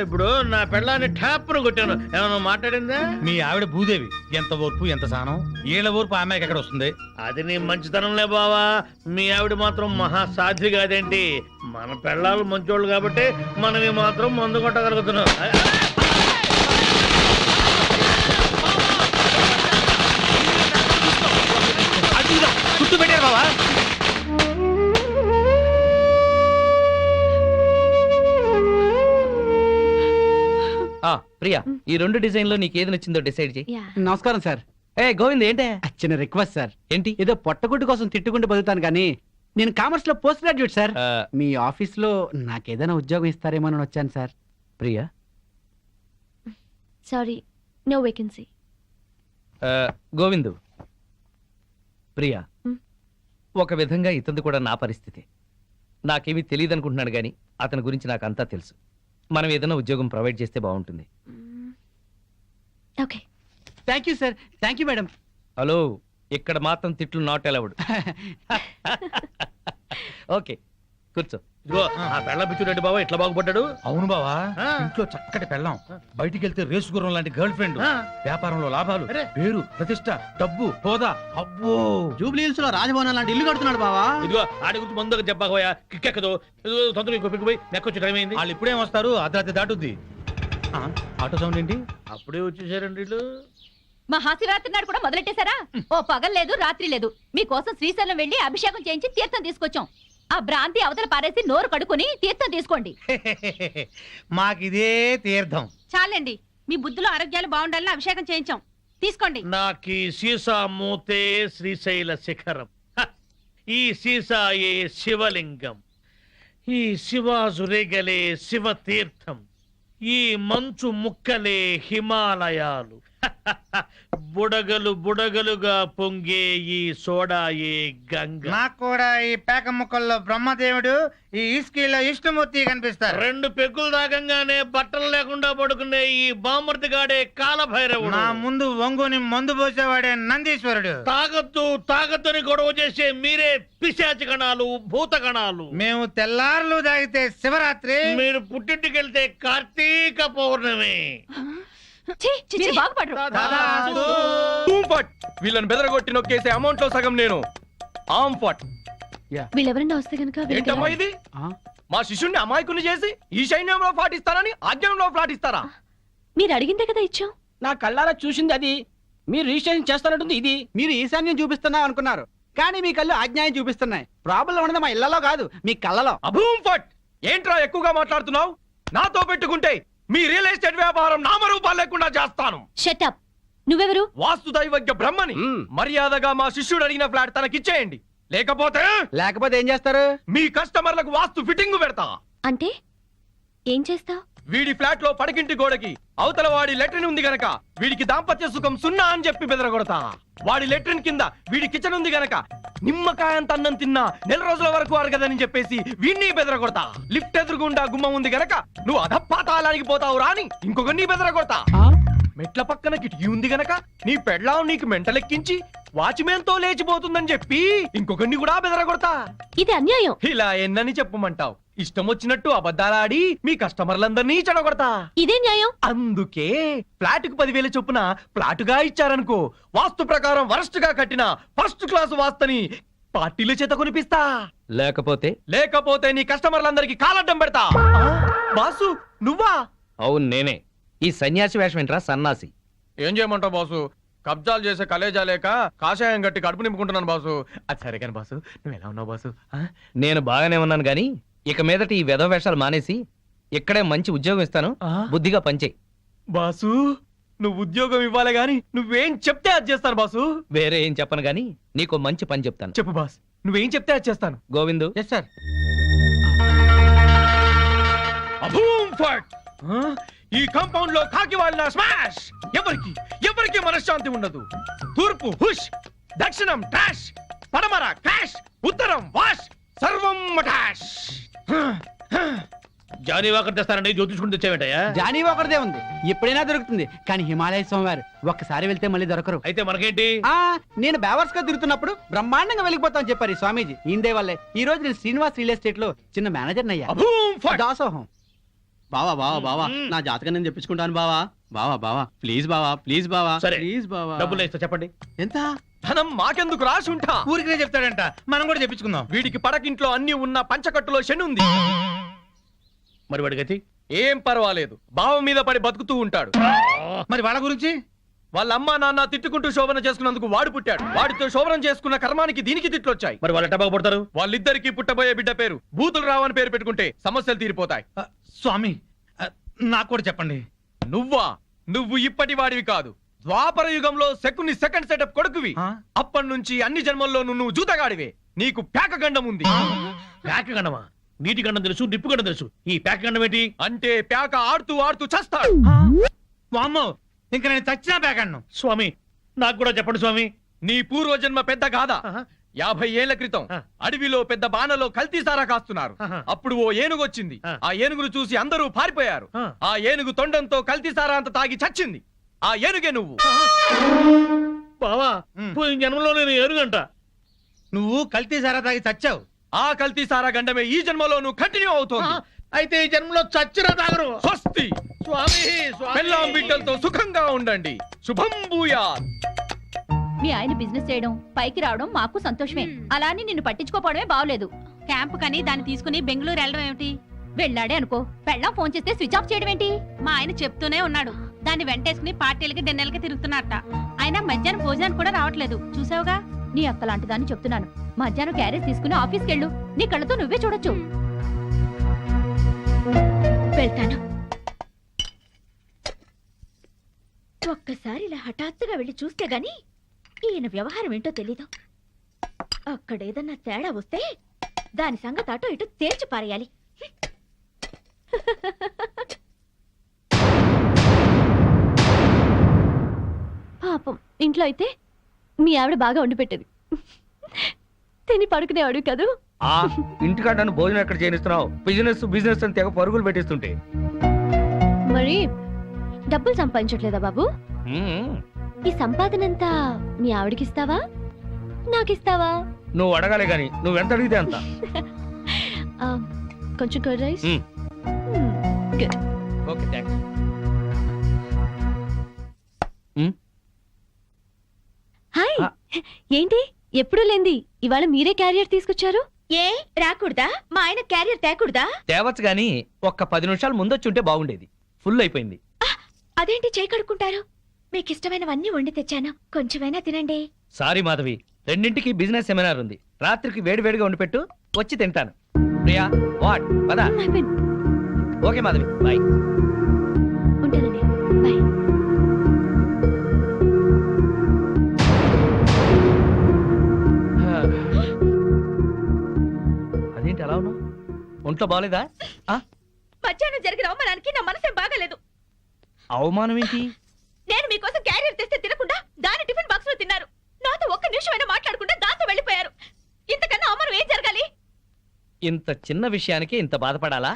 ఇప్పుడు నా పిల్లాన్ని ట్యాప్ను కొట్టాను, ఏమన్నా మాట్లాడిందా? మీ ఆవిడ భూదేవి, ఎంత ఓర్పు ఎంత సానం. ఏళ్ళ ఓర్పు ఆ అమ్మాయికి ఎక్కడ వస్తుంది? అది నీ మంచితనంలే బావా. మీ ఆవిడ మాత్రం మహాసాధ్వి కాదేంటి? మన పిల్లలు మంచోళ్ళు కాబట్టి మనవి మాత్రం మందు కొట్టగలుగుతున్నాం. చుట్టూ పెట్టారు బావా. ప్రియా, ఈ 2 డిజైన్ లో నీకు ఏది నచ్చిందో డిసైడ్ చేయి. నమస్కారం సార్. ఏ గోవింద్, ఏంటే? చిన్న రిక్వెస్ట్ సార్. ఏంటి? ఏదో పొట్టగుడ్డు కోసం తిట్టుకుంటూ బతుకుతాను కానీ నేను కామర్స్ లో పోస్ట్ గ్రాడ్యుయేట్ సార్. మీ ఆఫీస్ లో నాకేదైనా ఉద్యోగం ఇస్తారేమో అని వచ్చాను sir. Priya, sorry, no vacancy. Govindu, Priya, ఒక విధంగా ఇతనిది కూడా నా పరిస్థితి. నాకేమీ తెలియదు అనుకుంటున్నాడు కానీ అతని గురించి నాకు అంతా తెలుసు. మనం ఏదైనా ఉద్యోగం ప్రొవైడ్ చేస్తే బాగుంటుంది. Okay. Thank you sir. Thank you madam. Hello, ఇక్కడ మాత్రం తిట్లు నాట్ అలౌడ్. ఓకే, కూర్చో. ఇదిగో ఆ పెళ్ళ పిచ్చుడండి బాబా, ఎట్లా బాగుపడ్డాడు? అవును బావా, ఇంట్లో చక్కటి పెళ్ళం, బయటికి వెళ్తే రేసు గుర్రం లాంటి గర్ల్ ఫ్రెండ్, వ్యాపారంలో లాభాలు, పేరు ప్రతిష్ట, డబ్బు, హోదా. అబ్బో, జూబ్లీ హిల్స్ లో రాజభవనం లాంటి ఇల్లు కడుతున్నాడు బావా. ఇదిగో ఆడి గురించి ముందుగా చెప్పకపోయా కిక్కెక్కదు. తొందరగా ఇంకో పిక్కిపోయి నెక్కొచ్చి టైం అయింది. వాళ్ళు ఇప్పుడేం వస్తారు? అర్ధరాత్రి దాటుద్ది. ఆటో సౌండ్ ఏంటి? అప్పుడే వచ్చేసారండి వీళ్ళు. మహాశివరాత్రి నాడు కూడా మొదలెట్టేశారా? ఓ పగలు లేదు రాత్రి లేదు, మీకోసం శ్రీశైలం వెళ్ళి అభిషేకం చేయించి తీర్థం తీసుకొచ్చాం. ఆ భ్రాంతి అవతల పారేసి నోరు కడుక్కుని తీర్థం తీసుకోండి. మాకిదే తీర్థం. చాలండి, మీ బుద్ధులు ఆరోగ్యాలు బాగుండాలని అభిషేకం చేయించాం, తీసుకోండి. నాకీ సీసా మూతే శ్రీశైల శిఖరం, ఈ సీసాయే శివలింగం, ఈ శివాజురేగలే శివతీర్థం, ఈ మంచు ముక్కలే హిమాలయాలు, బుడగలు బుడగలుగా పొంగే ఈ సోడాయే గంగ. నాకు కూడా ఈ పేక ముక్కల్లో బ్రహ్మదేవుడు, ఈ ఇస్కీలో విష్ణుమూర్తి కనిపిస్తారు. 2 పెగ్గులు తాగంగానే బట్టలు లేకుండా పడుకునే ఈ బామర్తిగాడే కాలభైరవుడు. నా ముందు వంగుని మందు పోసేవాడే నందీశ్వరుడు. తాగద్దు తాగద్దని గొడవ చేసే మీరే పిశాచగణాలు, భూతగణాలు. మేము తెల్లారులు తాగితే శివరాత్రి, మీరు పుట్టింటికెళ్తే కార్తీక పౌర్ణమి. వీళ్ళని బెదరగొట్టి నొక్కేసే అమౌంట్ లో సగం నేను. వీళ్ళెవరన్నా వస్తే కనుక ఏంటమ్మా ఇది? మా శిష్యుణ్ణి అమాయకుని చేసి ఈ సైన్యంలో ఫ్లాట్ ఇస్తారని ఆజ్ఞంలో ఫ్లాట్ ఇస్తారా? మీరు అడిగిందే కదా ఇచ్చాం. నా కళ్ళారా చూసింది అది. మీరు రిజిస్ట్రేషన్ చేస్తానంటుంది ఇది. మీరు ఈశాన్యం చూపిస్తున్నా అనుకున్నారు కానీ మీ కళ్ళు అజ్ఞాయం చూపిస్తున్నాయి. ప్రాబ్లం ఉన్నది మా ఇళ్లలో కాదు, మీ కళ్ళలో. అభూమ్ ఫట్! ఏంట్రా ఎక్కువగా మాట్లాడుతున్నావు? నాతో పెట్టుకుంటే మీ రియల్ ఎస్టేట్ వ్యాపారం నామరూపాలు లేకుండా చేస్తాను. Shut up. నువ్వెవరు? వాస్తు దైవజ్ఞ బ్రహ్మని. మర్యాదగా మా శిష్యుడు అడిగిన ఫ్లాట్ తనకిచ్చేయండి, లేకపోతే ఏం చేస్తారు? మీ కస్టమర్లకు వాస్తు ఫిట్టింగ్ పెడతా. అంటే ఏం చేస్తావు? వీడి ఫ్లాట్ లో పడకింటి గోడకి అవతల వాడి లెట్రిన్ ఉంది గనక వీడికి దాంపత్య సుఖం 0 అని చెప్పి బెదరగొడతా. వాడి లెట్రిన్ కింద వీడి కిచెన్ ఉంది గనక నిమ్మకాయంత అన్నం తిన్నా 4 రోజుల వరకు అరగదని చెప్పేసి వీడిని బెదరగొడతా. లిఫ్ట్ ఎదురుగుండా గుమ్మం ఉంది గనక నువ్వు అధపాతాళానికి పోతావు రాని ఇంకొకరిని బెదరగొడతా. మెట్ల పక్కన కిటికీ ఉంది గనక నీ పెళ్ళాం నీకు మెంటలెక్కించి వాచ్మెన్ తో లేచిపోతుందని చెప్పి ఇంకొకరిని కూడా బెదరగొడతా. ఇది అన్యాయం. ఇలా ఎన్నని చెప్పమంటావు? ఇష్టం వచ్చినట్టు అబద్ధాలాడి మీ కస్టమర్లందరినీ చెడగొడతా. ఇదే న్యాయం. అందుకే ఫ్లాట్ కు 10,000 చొప్పున ఫ్లాటుగా ఇచ్చారనుకో, వాస్తు ప్రకారం వరస్ట్ గా కట్టిన ఫస్ట్ క్లాస్ వాస్తని పార్టీల చేత కొనిపిస్తా. లేకపోతే నీ కస్టమర్లందరికి కాలడ్డం పెడతా. బాసు నువ్వా? అవును నేనే. ఈ సన్యాసి వేషం ఏంట్రా సన్నాసి? ఏం చేయమంటావు బాసు? కబ్జాలు చేసే కలేజా లేక కాషాయం గట్టి కడుపు నింపుకుంటున్నాను బాసు. అది సరే కానీ బాసు, నువ్వు ఎలా ఉన్నావు బాసు? నేను బాగానే ఉన్నాను గాని ఇక మీదట ఈ వెధవ వేషాలు మానేసి ఇక్కడే మంచి ఉద్యోగం ఇస్తాను, బుద్ధిగా పనిచేయి. బాసు నువ్వు ఉద్యోగం ఇవ్వాలి గాని నువ్వేం చెప్తే అది చేస్తాను బాసు. వేరే ఏం చెప్పను గాని నీకు మంచి పని చెప్తాను. చెప్పు బాస్, నువ్వేం చెప్తే అది చేస్తాను. గోవిందు. Yes sir. అభూమ్ ఫట్! ఈ కాంపౌండ్ లో కాకి వాళ్ళ స్మాష్! ఎవరికి మనశ్శాంతి ఉండదు. తూర్పు హుష్, దక్షిణం ట్రాష్, పడమర క్రాష్, ఉత్తరం వాష్, సర్వం మటాష్. జానీ వాకర్ తెస్తానండి, జ్యోతిష్కుని తెచ్చావేంటయ్యా? జానీ ఒకరిదే ఉంది, ఎప్పుడైనా దొరుకుతుంది. కానీ హిమాలయ స్వామివారు ఒక్కసారి వెళ్తే మళ్ళీ దొరకరు. అయితే మనకేంటి? నేను బేవర్స్ గా తిరుగుతున్నప్పుడు బ్రహ్మాండంగా వెళ్ళిపోతాను చెప్పారు ఈ స్వామీజీ. ఈందే వల్లే ఈ రోజు నేను శ్రీనివాస్ రియల్ ఎస్టేట్ లో చిన్న మేనేజర్ అయ్యా. దాసోహం. బావా బావా బావా, నా జాతకం నేను చెప్పించుకుంటాను బావా. బావా బావా ప్లీజ్ బావా, ప్లీజ్ బావా, ప్లీజ్ బావా. డబ్బులు ఇస్తా, చెప్పండి ఎంత? ధనం మాకెందుకు రాసి ఉంటా? ఊరికే చెప్తాడంట, మనం కూడా చెప్పించుకుందాం. వీడికి పడకింట్లో అన్ని ఉన్న పంచకట్టులో శని ఉంది. మరి వాడి గతి? ఏం పర్వాలేదు, బావ మీద పడి బతుకుతూ ఉంటాడు. మరి వాళ్ళ గురించి? వాళ్ళ అమ్మా నాన్న తిట్టుకుంటూ శోభన చేసుకున్నందుకు వాడు పుట్టాడు. వాడితో శోభనం చేసుకున్న కర్మానికి దీనికి తిట్లొచ్చాయి. మరి వాళ్ళ టబాకు పుడతారు? వాళ్ళిద్దరికి పుట్టబోయే బిడ్డ పేరు బూతులు రావని పేరు పెట్టుకుంటే సమస్యలు తీరిపోతాయి. స్వామి నాకు కూడా చెప్పండి. నువ్వు ఇప్పటి వాడివి కాదు, ద్వాపర యుగంలో శకుని సెకండ్ సెటప్ కొడుకువి. అప్పటి నుంచి అన్ని జన్మల్లో నువ్వు జూతగాడివే. నీకు పేక గండం ఉంది. పేక గండమా? నీటి గండం తెలుసు, నిప్పు గండం తెలుసు, ఈ పేక గండం ఏంటి? అంటే పేక ఆడుతూ ఆడుతూ చస్తాడు. వామ్మో, ఇంకా నేను చచ్చినా పేక గండం. స్వామి నాకు కూడా చెప్పండి స్వామి. నీ పూర్వజన్మ పెద్ద గాథ. 50 ఏళ్ల క్రితం అడవిలో పెద్ద బాణలో కల్తీ సారా కాస్తున్నారు. అప్పుడు ఓ ఏనుగు వచ్చింది. ఆ ఏనుగును చూసి అందరూ పారిపోయారు. ఆ ఏనుగు తొండంతో కల్తీ సారా అంత తాగి చచ్చింది. ఆ ఏనుగే నువ్వు. బావా పోయిన జన్మలో నేను ఏనుగంట. నువ్వు కల్తీ సారా తాగి చచ్చావు. ఆ కల్తీ సారా గండమే ఈ జన్మలో నువ్వు కంటిన్యూ అవుతోంది. అయితే ఈ జన్మలో చచ్చిరా తాగరు. స్వస్తి. స్వామి పెళ్ళాం బిడ్డలతో సుఖంగా ఉండండి. శుభం భూయాత్. మీ ఆయన బిజినెస్ చేయడం, పైకి రావడం మాకు సంతోషమే. అలా అని నిన్ను పట్టించుకోపోవడమే బాగలేదు. క్యాంప్ కని దాన్ని తీసుకుని బెంగళూరు వెళ్ళడం ఏమిటి? వెళ్ళాడే అనుకో, పెళ్ళాం ఫోన్ చేస్తే స్విచ్ ఆఫ్ చేయడం ఏంటి? మా ఆయన చెప్తూనే ఉన్నాడు. దాన్ని వెంటేసుకుని పార్టీలకి డిన్నర్లకి తిరుగుతున్నారట. ఆయన మధ్యాహ్నం భోజనానికి కూడా రావట్లేదు. చూసావుగా? నీ అక్క లాంటి దాన్ని చెప్తున్నాను. మధ్యాహ్నం క్యారేజ్ తీసుకుని ఆఫీస్కి వెళ్ళు. నీ కళ్ళతో నువ్వే చూడొచ్చు. వెళ్తాను. ఒక్కసారి ఇలా హఠాత్తుగా వెళ్ళి చూస్తే గాని ఈయన వ్యవహారం ఏంటో తెలీదు. అక్కడేదన్నా తేడా వస్తే దాని సంగతి అటో ఇటు తేల్చి పారేయాలి. పాపం ఇంట్లో అయితే మీ ఆవిడ బాగా వండి పెట్టేది. తిని పడుకునేవాడు కదూ. ఇంటికాడ నన్ను భోజనం ఎక్కడ చేయనిస్తున్నావు? బిజినెస్ అని తెగ పరుగులు పెట్టిస్తుంటే. మరి డబ్బులు సంపాదించట్లేదా బాబు? ఈ సంపాదనంతా మీ ఆవిడకిస్తావా, నాకిస్తావా? నువ్వు అడగాలి గాని నువ్వెంత అడిగితే అంత. కొంచెం curd rice. Okay thanks. Hi, ఏంటి ఎప్పుడు లేంది ఇవాళ మీరే క్యారియర్ తీసుకొచ్చారు? ఏ రాకూడదా? మా ఆయన క్యారియర్ తేకూడదా? తేవచ్చు గాని ఒక్క 10 నిమిషాలు ముందొచ్చుంటే బాగుండేది. ఫుల్ అయిపోయింది. అదేంటి చేయి కడుక్కుంటారు? మీకు ఇష్టమైనవన్నీ వండి తెచ్చాను, కొంచెమైనా తినండి. సారీ మాధవి, 2ంటికి బిజినెస్ సెమినార్ ఉంది. రాత్రికి వేడివేడిగా వండి పెట్టు, వచ్చి తింటాను. ప్రియా వాట్ పదా? Okay Madhavi, bye. ఉంటానండి, బాయ్. అదేంటి అలా ఉన్నావు? ఒంట్లో బాగలేదా? మధ్యాహ్నం జరిగిన అవమానానికి నా మనసేం బాగాలేదు. అవమానం ఏంటి? నేను మీకోసం క్యారియర్ తెస్తే తినకుండా దాని టిఫిన్ బాక్స్ లో తిన్నారు. నాతో ఒక్క నిమిషమైనా మాట్లాడకుండా దాంతో వెళ్ళిపోయారు. ఇంతకన్నా అవమానం ఏం జరగాలి? ఇంత చిన్న విషయానికి ఇంత బాధపడాలా?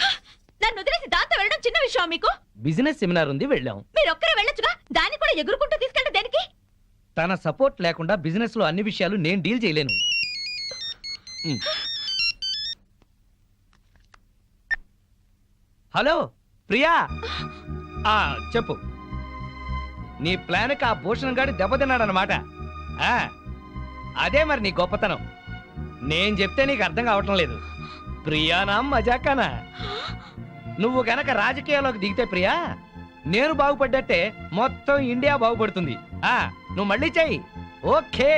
నన్ను వదిలేసి దాంతో వెళ్ళడం చిన్న విషయం మీకు? బిజినెస్ సెమినార్ ఉంది, వెళ్ళాం. మీరు ఒక్కరే వెళ్ళొచ్చుగా, దాని ఎగురుకుంటూ తీసుకెళ్ళి దేనికి? తన సపోర్ట్ లేకుండా బిజినెస్ లో అన్ని విషయాలు నేను డీల్ చేయలేను. హలో ప్రియా, చెప్పు. నీ ప్లాన్కి ఆ భూషణ్ గాడి దెబ్బతిన్నాడనమాట. అదే మరి నీ గొప్పతనం. నేను చెప్తే నీకు అర్థం కావటం లేదు. ప్రియానా మజాకానా? నువ్వు గనక రాజకీయాల్లోకి దిగితే ప్రియా, నేను బాగుపడ్డట్టే మొత్తం ఇండియా బాగుపడుతుంది. నువ్వు మళ్ళీ చెయ్యి. ఓకే.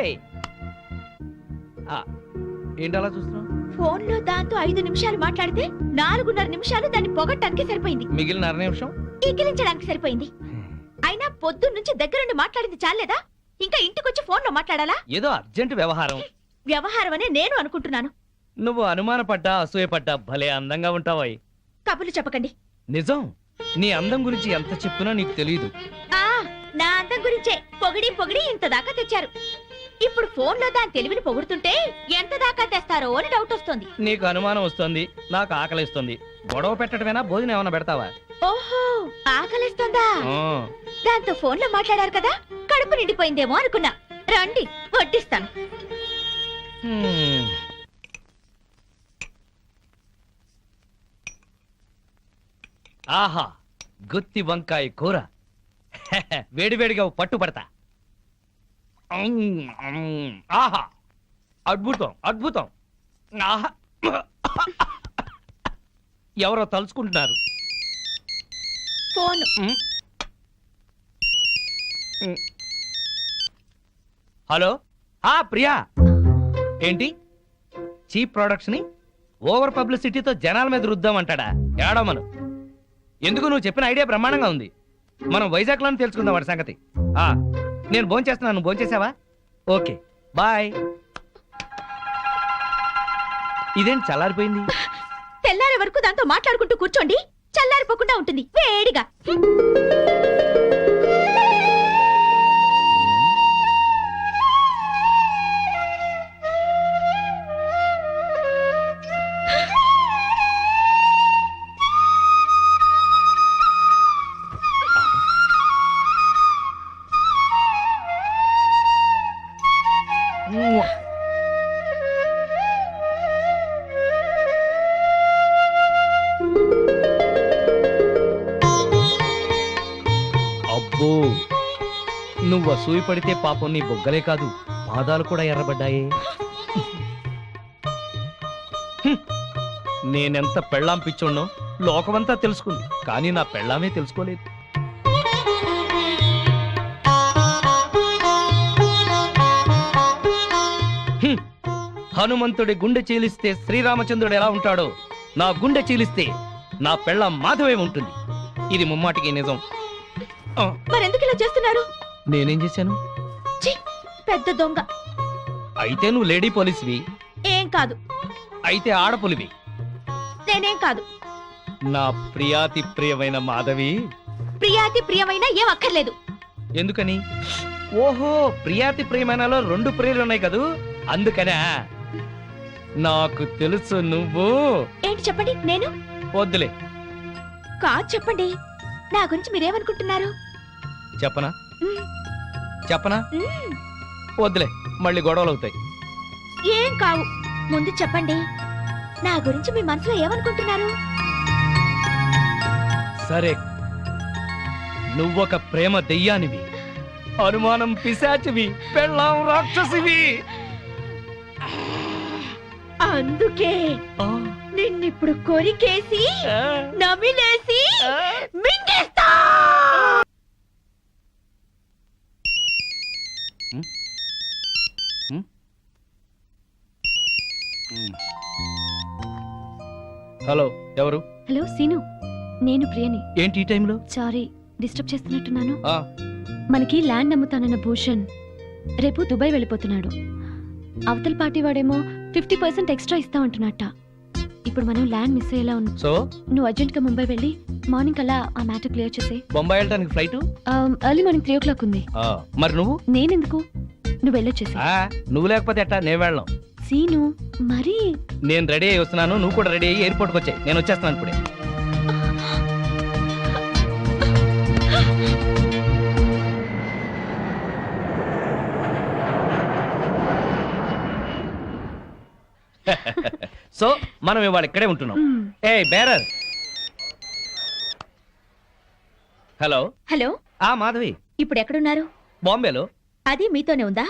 ఏంటి అలా చూస్తున్నావు? ఫోన్లో దాంతో 5 నిమిషాలు మాట్లాడితే 4.5 నిమిషాలు దాన్ని పొగట్టడానికి సరిపోయింది. మిగిలిన 1/2 నిమిషం ఈకిలించడానికి సరిపోయింది. అయినా పొద్దున్న నుంచి దగ్గరుండి మాట్లాడింది చాలేదా? ఇంకా ఇంటికొచ్చి ఫోన్లో మాట్లాడాలా? ఏదో అర్జెంట్ వ్యవహారం. వ్యవహారం అనే నేను అనుకుంటున్నాను. నువ్వు అనుమానపడ్డా అసూయపడ్డా భలే అందంగా ఉంటావాయి. కబుర్లు చెప్పకండి. నిజం. నీ అందం గురించి ఎంత చెప్పినా నీకు తెలియదు. నా అందం గురించే పొగిడి పొగిడి ఇంత దాకా తెచ్చారు. ఇప్పుడు ఫోన్లో దాని తెలివిని పొగుడుతుంటే ఎంత దాకా తెస్తారో అని డౌట్ వస్తుంది. నీకు అనుమానం వస్తుంది, నాకు ఆకలిస్తుంది. గొడవ పెట్టడమేనా, భోజనం ఏమైనా పెడతావా? ఓహో, ఆకలిస్తుందా? దాంతో ఫోన్లో మాట్లాడారు కదా, కడుపు నిండిపోయిందేమో అనుకున్నా. రండి వడ్డిస్తాను. ఆహా, గుత్తి వంకాయ కూర. వేడివేడిగా పట్టుపడతా. ఆహా, అద్భుతం అద్భుతం. ఆహా, ఎవరో తలుచుకుంటున్నారు. ఫోన్. హలో. ప్రియా, ఏంటి చీప్ ప్రొడక్ట్స్ ని ఓవర్ పబ్లిసిటీతో జనాల మీద రుద్దామంటాడా? ఏడమను. ఎందుకు? నువ్వు చెప్పిన ఐడియా బ్రహ్మాండంగా ఉంది. మనం వైజాగ్ లోనే తెలుసుకుందాం వాడి సంగతి. నేను భోంచేస్తున్నాను, నువ్వు భోంచేసావా? Okay bye. ఇదేంటి చల్లారిపోయింది? తెల్లారే వరకు దాంతో మాట్లాడుకుంటూ కూర్చోండి, చల్లారిపోకుండా ఉంటుంది వేడిగా. అబ్బో, నువ్వు అసూయ పడితే పాపం నీ బొగ్గలే కాదు, పాదాలు కూడా ఎర్రబడ్డాయే. నేనెంత పెళ్ళాం పిచ్చోడ్నో లోకమంతా తెలుసుకుంది, కానీ నా పెళ్ళామే తెలుసుకోలేదు. హనుమంతుడి గుండె చీలిస్తే శ్రీరామచంద్రుడు ఎలా ఉంటాడో, నా గుండె చీలిస్తే నా పెళ్ళాం మాధవే ఉంటుంది. ఇది ముమ్మాటికి నిజం. మరెందుకు ఇలా చేస్తున్నారు? నేనేం చేశాను? పెద్ద దొంగ. అయితే నువ్వు లేడీ పోలీసువి. ఏం కాదు. అయితే ఆడపులివి. నేనేం కాదు. నా ప్రియాతి ప్రియమైన మాధవి. ప్రియాతి ప్రియమైన ఏం అక్కర్లేదు. ఎందుకని? ఓహో, ప్రియాతి ప్రియమైనలో 2 ప్రియులు ఉన్నాయి కదూ, అందుకనే. నాకు తెలుసు నువ్వు. ఏంటి చెప్పండి. నేను వద్దులే. కాదు చెప్పండి. నా గురించి మీరేమనుకుంటున్నారు? చెప్పనా? చెప్పనా? వద్దులే, మళ్ళీ గొడవలు అవుతాయి. ఏం కావు. ముందు చెప్పండి, నా గురించి మీ మనసులో ఏమనుకుంటున్నారు? సరే, నువ్వొక ప్రేమ దెయ్యానివి, అనుమానం పిశాచివి, పెళ్ళాం రాక్షసివి. అందుకే నిన్నిప్పుడు కొరికేసి నమిలేసి మింగేస్తా. హలో, ఎవరు? హలో సీను, నేను ప్రియని. ఏంటి ఈ టైంలో? సారీ, డిస్టర్బ్ చేస్తున్నట్టున్నాను. ఆ, మనకి ల్యాండ్ అమ్ముతానన్న భూషణ్ రేపు దుబాయ్ వెళ్ళిపోతున్నాడు. అవతల పార్టీ వాడేమో 50% ఎక్స్ట్రా ఇస్తా అంటున్నట్ట. ఇప్పుడు మనం ల్యాండ్ మిస్ అయ్యేలా ఉన్నాం. సో నువ్వు అర్జెంట్ గా ముంబై వెళ్ళి మార్నింగ్ అలా ఆ మ్యాటర్ క్లియర్ చేసే. బొంబాయి వెళ్ళడానికి ఫ్లైట్ ఎర్లీ మార్నింగ్ 3 o'clock ఉంది. మరి నువ్వు? నేనెందుకు, నువ్వు వెళ్ళొచ్చేసి. నువ్వు లేకపోతే ఎట్టా? నేను వెళ్ళను. సీను మరి నేను రెడీ అయ్యి వస్తున్నాను, నువ్వు కూడా రెడీ అయ్యి ఎయిర్పోర్ట్కి వచ్చాయి. నేను వచ్చేస్తున్నాను ఇప్పుడే. సో మనం ఇవాళ ఇక్కడే ఉంటున్నాం. ఏ బేరర్. హలో హలో మాధవి, ఇప్పుడు ఎక్కడున్నారు? బాంబేలో. అది మీతోనే ఉందా?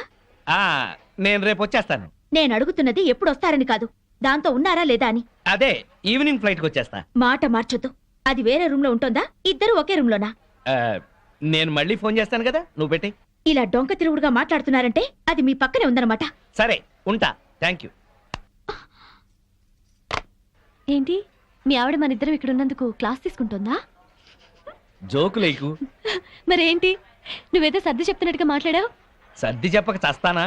నేను రేపు వచ్చేస్తాను. నేను అడుగుతున్నది ఎప్పుడు వస్తారని కాదు, దాంతో ఉన్నారా లేదా అని. అదే ఈవినింగ్ ఫ్లైట్ కి వచ్చేస్తా. మాట మార్చొద్దు. అది వేరే రూమ్ లో ఉంటుందా, ఇద్దరు ఒకే రూమ్ లోనా? నేను మళ్ళీ ఫోన్ చేస్తాను కదా, నువ్వు పెట్టి. ఇలా డొంక తిరుగుడుగా మాట్లాడుతున్నారంటే అది మీ పక్కనే ఉందన్నమాట. సరే ఉంటా. Thank you. ఏంటి మీ ఆవిడ మన ఇద్దరం ఇక్కడ ఉన్నందుకు క్లాస్ తీసుకుంటుందా? జోకు లేకు. మరేంటి నువ్వేదో సర్ది చెప్తున్నట్టుగా మాట్లాడావు? సర్ది చెప్పక చస్తానా?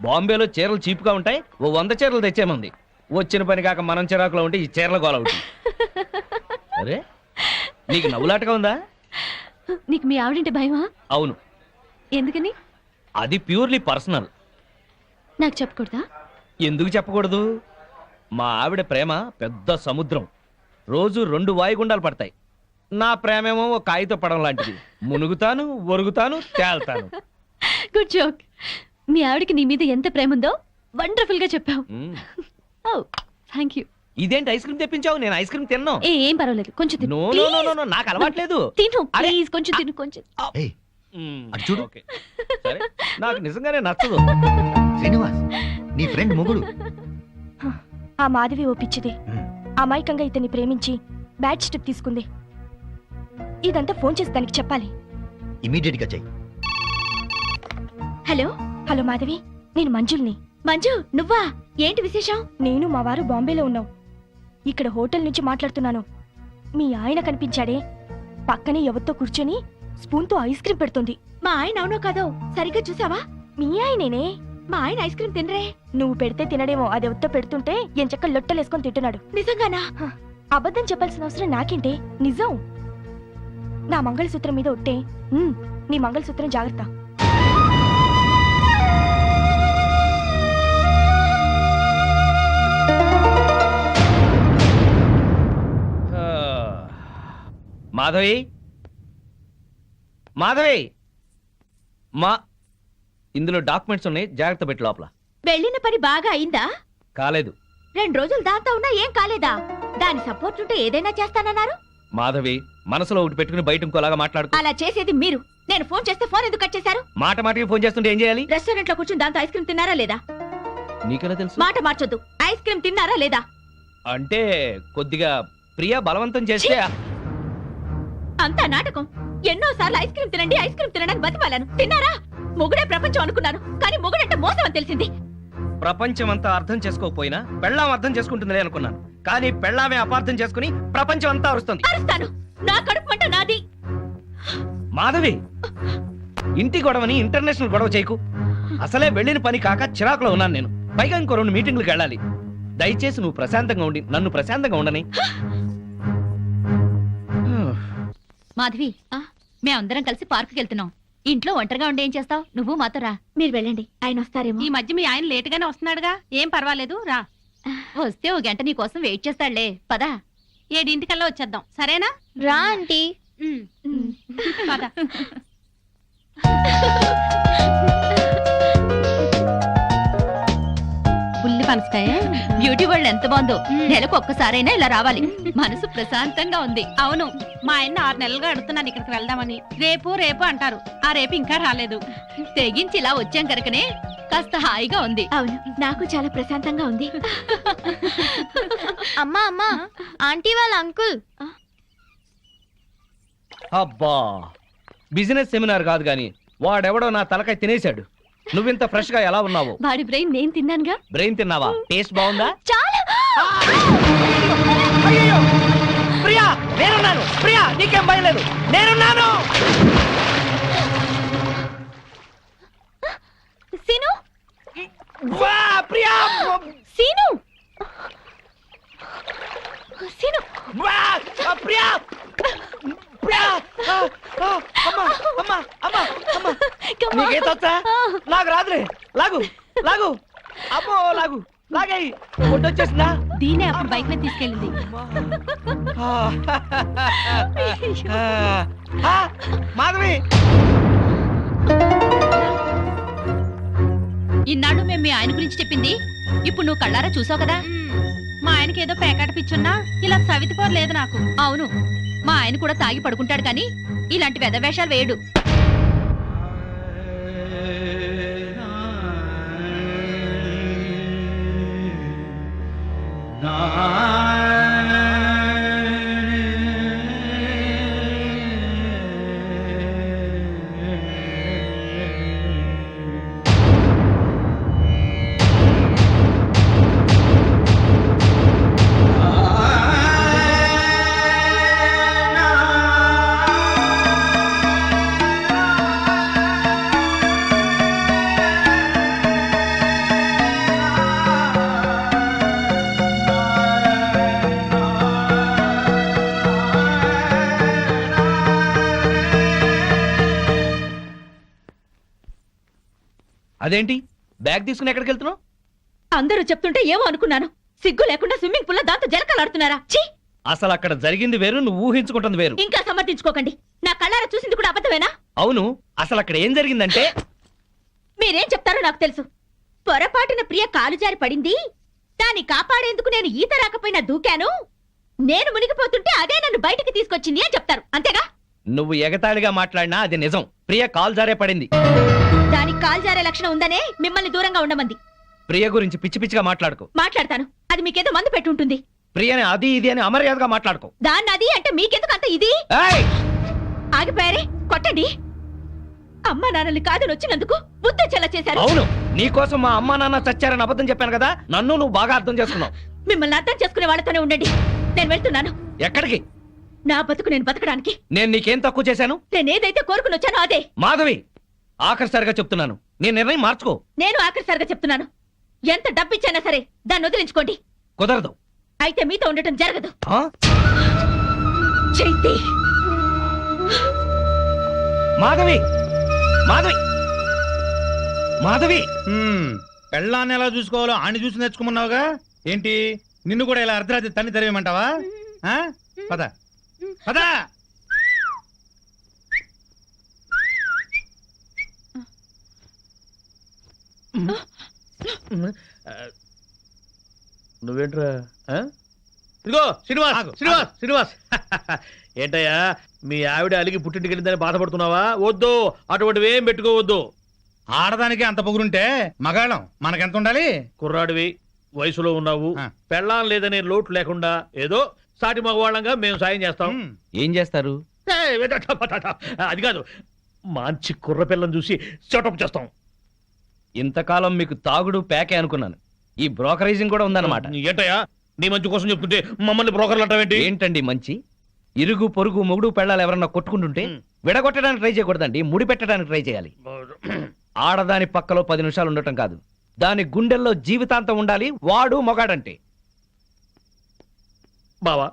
బాంబేలో చీరలు చీపుగా ఉంటాయి, 100 చీరలు తెచ్చేమంది. వచ్చిన పని కాక మనం చిరాకులో ఉంటే ఈ చీరల గోల ఒకటి. అరే నీకు నవ్వులాటగా ఉందా? నీకు మీ ఆవిడంటే భయమా? అవును. ఎందుకని? అది ప్యూర్లీ పర్సనల్. నాకు చెప్పకూడదా? ఎందుకు చెప్పకూడదు? మా ఆవిడ ప్రేమ పెద్ద సముద్రం. రోజు 2 వాయుగుండాలు పడతాయి. నా ప్రేమేమో ఒక కాగిత పడం లాంటిది. మునుగుతాను, ఒరుగుతాను, తేల్తాను. Good joke. మీ ఆవిడకి నీ మీద ఎంత ప్రేమ ఉందో వండర్ఫుల్ గా చెప్పావు. Thank you. ఇదేంటి ఐస్ క్రీమ్ తెప్పించావు? నేను ఐస్ క్రీమ్ తిన్నాను. ఏం పర్వాలేదు, కొంచెం తిను. నో నో నో నో, నాకు అలవాట్లేదు. తిను ప్లీజ్, కొంచెం తిను. కొంచెం చూడు. ఓకే సరే, నాకు నిజంగానే నచ్చదు. శ్రీనివాస్ నీ ఫ్రెండ్ మొగుడు. ఆ మాధవి ఓపిచ్చిది. అమాయకంగా ఇతన్ని ప్రేమించి బ్యాడ్ స్టెప్ తీసుకుంది. ఇదంతా ఫోన్ చేసి దానికి చెప్పాలి. ఇమీడియట్ గా చెయ్యి. హలో హలో మాధవి, నేను మంజుల్ని. మంజు నువ్వా? ఏంటి విశేషం? నేను మా వారు బాంబేలో ఉన్నాం. ఇక్కడ హోటల్ నుంచి మాట్లాడుతున్నాను. మీ ఆయన కనిపించాడే, పక్కనే ఎవరితో కూర్చొని స్పూన్తో ఐస్ క్రీమ్ పెడుతుంది. మా ఆయన అవునో కాదో సరిగ్గా చూసావా? మీ ఆయనేనే. మా ఆయన ఐస్ క్రీమ్ తినరే. నువ్వు పెడితే తినడేమో, అది ఎవరితో పెడుతుంటే ఎంచక్క లొట్టలేసుకొని తింటున్నాడు. నిజంగానా? అబద్ధం చెప్పాల్సిన అవసరం నాకేంటే, నిజం. నా మంగళసూత్రం మీద ఒట్టే. నీ మంగళసూత్రం జాగ్రత్త. మాధవి, మాధవి, ఇందులో డాక్యుమెంట్స్ ఉన్నాయి, జాగ్రత్త పెట్టి లోపల. వెళ్ళిన పని బాగా అయిందా? కాలేదు. 2 రోజులు దాంతో ఉన్నా ఏం కాలేదా? దాని సపోర్ట్ ఉంటే ఏదైనా చేస్తానన్నారు. మాధవి, మనసులో ఒకటి పెట్టుకుని బయట ఇంకోలాగా మాట్లాడుకో. అలా చేసేది మీరు. నేను ఫోన్ చేస్తే ఫోన్ ఎందుకు కట్ చేశారు? మాట మాటకి ఫోన్ చేస్తుంటే ఏం చేయాలి? రెస్టారెంట్ లో కూర్చుని దాంతో ఐస్ క్రీమ్ తిన్నారా లేదా? నీకెలా తెలుసు? మాట మార్చొద్దు. ఐస్ క్రీమ్ తిన్నారా లేదా? అంటే కొద్దిగా ప్రియా బలవంతం చేస్తే. అంతా నాటకం. ఎన్నోసార్లు ఐస్ క్రీమ్ తినండి, ఐస్ క్రీమ్ తినడానికి బతిమాలను. తిన్నారా? మొగుడే ప్రపంచం అనుకున్నాను, కానీ మొగుడంటే మోసం అని తెలిసింది. ప్రపంచం అంతా అర్థం చేసుకోకపోయినా పెళ్ళాం అర్థం చేసుకుంటుందిలే అనుకున్నాను, కానీ పెళ్ళామే అపార్థం చేసుకుని ప్రపంచం అంతా అరుస్తుంది. అరుస్తాను. నా కడుపు మంట నాది. మాధవి, ఇంటి గొడవని ఇంటర్నేషనల్ గొడవ చేయకు. అసలే వెళ్ళిన పని కాక చిరాకులో ఉన్నాను నేను. పైగా ఇంకో 2 మీటింగ్లకు వెళ్ళాలి. దయచేసి నువ్వు ప్రశాంతంగా ఉండి నన్ను ప్రశాంతంగా ఉండని. మాధవి, మేమందరం కలిసి పార్కుకి వెళ్తున్నాం. ఇంట్లో ఒంటరిగా ఉండి ఏం చేస్తావు? నువ్వు మాతో రా. మీరు వెళ్ళండి, ఆయన వస్తారేమో. ఈ మధ్య మీ ఆయన లేటుగానే వస్తున్నాడుగా. ఏం పర్వాలేదు, రా. వస్తే 1 గంట నీ కోసం వెయిట్ చేస్తాడులే. పదా, 7 వచ్చేద్దాం, సరేనా? రా ఆంటీ. పద. బుల్లి పనసకాయ. బ్యూటీ వరల్డ్ ఎంత బాగుందో. నెలకు ఒక్కసారైనా ఇలా రావాలి. మనసు ప్రశాంతంగా ఉంది. అవును, మా ఆయన 6 నెలలుగా అడుగుతున్నాను ఇక్కడికి వెళ్దామని. రేపు రేపు అంటారు. ఆ రేపు ఇంకా రాలేదు. తెగించి ఇలా వచ్చాం కనుకనే కాస్త హాయిగా ఉంది. అవును, నాకు చాలా ప్రశాంతంగా ఉంది. అమ్మా అమ్మా, ఆంటీ వాళ్ళ అంకుల్. అబ్బా, బిజినెస్ సెమినార్ కాదు గాని వాడెవడో నా తలకాయ తినేశాడు. నువ్వింత ఫ్రెష్ గా ఎలా ఉన్నావు? వాడి బ్రెయిన్ నేను తిన్నానుగా. బ్రెయిన్ తిన్నావా? టేస్ట్ బాగుందా? చాలా. అయ్యో, ప్రియా నేనున్నాను. ప్రియా నీకేం భయం లేదు, నేనున్నాను. సీను, ప్రియా, సీను, సీను, ప్రియా, ప్రియా, నీకేతొచ్చా? నాకు రాదులే. లాగు లాగు, అమ్మో లాగు, లాగాయి. వచ్చేసిందా? దీనే అప్పుడు బైక్ మీద తీసుకెళ్ళింది. మాధవి, ఇన్నాడు మేము మీ ఆయన గురించి చెప్పింది ఇప్పుడు నువ్వు కళ్ళారా చూసావు కదా మా ఆయనకి ఏదో పేకాట పిచ్చున్నా ఇలా సవితిపోరు లేదు నాకు. అవును, మా ఆయన కూడా తాగి పడుకుంటాడు కానీ ఇలాంటి వెధవేషాలు వేయడు. అదేంటి బ్యాగ్ తీసుకుని ఎక్కడికి వెళ్తున్నావు? అందరూ చెప్తుంటే ఏమో అనుకున్నాను. సిగ్గు లేకుండా స్విమ్మింగ్ పూల్ లో దాంతో జలకలాడుతున్నారా? ఛీ! అసలు అక్కడ జరిగింది వేరు, నువ్వు ఊహించుకుంటుంది వేరు. ఇంకా సమర్థించుకోకండి. నా కళ్ళారా చూసింది కూడా అబద్ధమేనా? అవును, అసలు అక్కడ ఏం జరిగిందంటే మీరేం చెప్తారో నాకు తెలుసు. పొరపాటున ప్రియ కాలు జారి పడింది. దాన్ని కాపాడేందుకు నేను ఈత రాకపోయినా దూకాను. నేను మునిగిపోతుంటే అదే నన్ను బయటికి తీసుకొచ్చింది అని చెప్తారు, అంతేగా? నువ్వు ఎగతాళిగా మాట్లాడినా అది నిజం. ప్రియ కాల్ జారే పడింది. దానికి కాలు జారే లక్షణం ఉందనే మిమ్మల్ని దూరంగా ఉండమంది. ప్రియ గురించి పిచ్చి పిచ్చిగా మాట్లాడుకో. మాట్లాడతాను. అది మీకేదో మందు పెట్టుంటుంది. ప్రియని అది ఇది అని అమర్యాదగా మాట్లాడుకో. దాన్ని అది అంటే మీకెందుకు అంత ఇది? ఆగిపోయారే, కొట్టండి. అమ్మా నాన్నల్ని కాదని వచ్చినందుకు బుద్ధి చెల్ల చేశారు. అవును, నీకోసం మా అమ్మా నాన్న చచ్చారని అబద్ధం చెప్పాను కదా, నన్ను నువ్వు బాగా అర్థం చేసుకున్నావు. మిమ్మల్ని అర్థం చేసుకునే వాళ్ళతోనే ఉండండి. నేను వెళ్తున్నాను. ఎక్కడికి? నా బతుకు నేను బతకడానికి. నేను నీకేం తక్కువ చేశాను? నేనేదైతే కోరుకుని వచ్చానో అదే. మాధవి, ఆఖరిసారిగా చెప్తున్నాను, నీ నిర్ణయం మార్చుకో. నేను ఆఖరిసారిగా చెప్తున్నాను, ఎంత డబ్బిచ్చైనా సరే దాన్ని వదిలించుకోండి. కుదరదు. అయితే మీతో ఉండటం జరగదు. ఆ? చైతి, మాధవి, మాధవి, మాధవి. పెళ్ళాన్ని ఎలా చూసుకోవాలో ఆని చూసి నేర్చుకోమన్నావుగా. ఏంటి నిన్ను కూడా ఇలా అర్ధరాత్రి తన్ని తరివేమంటావా? పద పద. నువ్వేంట్రా? ఇదిగో శ్రీనివాస్, శ్రీనివాస్, శ్రీనివాస్. ఏంటయ్యా మీ ఆవిడ అలిగి పుట్టింటికి వెళ్ళిందని బాధపడుతున్నావా? వద్దు, అటువంటివి ఏం పెట్టుకోవద్దు. ఆడదానికి అంత పొగురుంటే మగాళ్ళం మనకెంత ఉండాలి? కుర్రాడివి, వయసులో ఉన్నావు, పెళ్ళాం లేదనే లోటు లేకుండా ఏదో సాటి మగవాళ్ళంగా మేము సాయం చేస్తాం. ఏం చేస్తారు? అది కాదు, మంచి కుర్ర పిల్లని చూసి సెటప్ చేస్తాం. ఇంతకాలం మీకు తాగుడు ప్యాకే అనుకున్నాను, ఈ బ్రోకరేజింగ్ కూడా ఉందన్నమాట. ఏంటయ్యా నీ మంచి కోసం చెప్తుంటే మమ్మల్ని బ్రోకర్లు అంటావేంటి? ఏంటండి మంచి? ఇరుగు పొరుగు మొగుడు పెళ్ళాలు ఎవరన్నా కొట్టుకుంటుంటే విడగొట్టడానికి ట్రై చేయకూడదండి, ముడి పెట్టడానికి ట్రై చేయాలి. ఆడదాని పక్కలో 10 నిమిషాలు ఉండటం కాదు, దాని గుండెల్లో జీవితాంతం ఉండాలి. వాడు మొగాడంటే. బావా,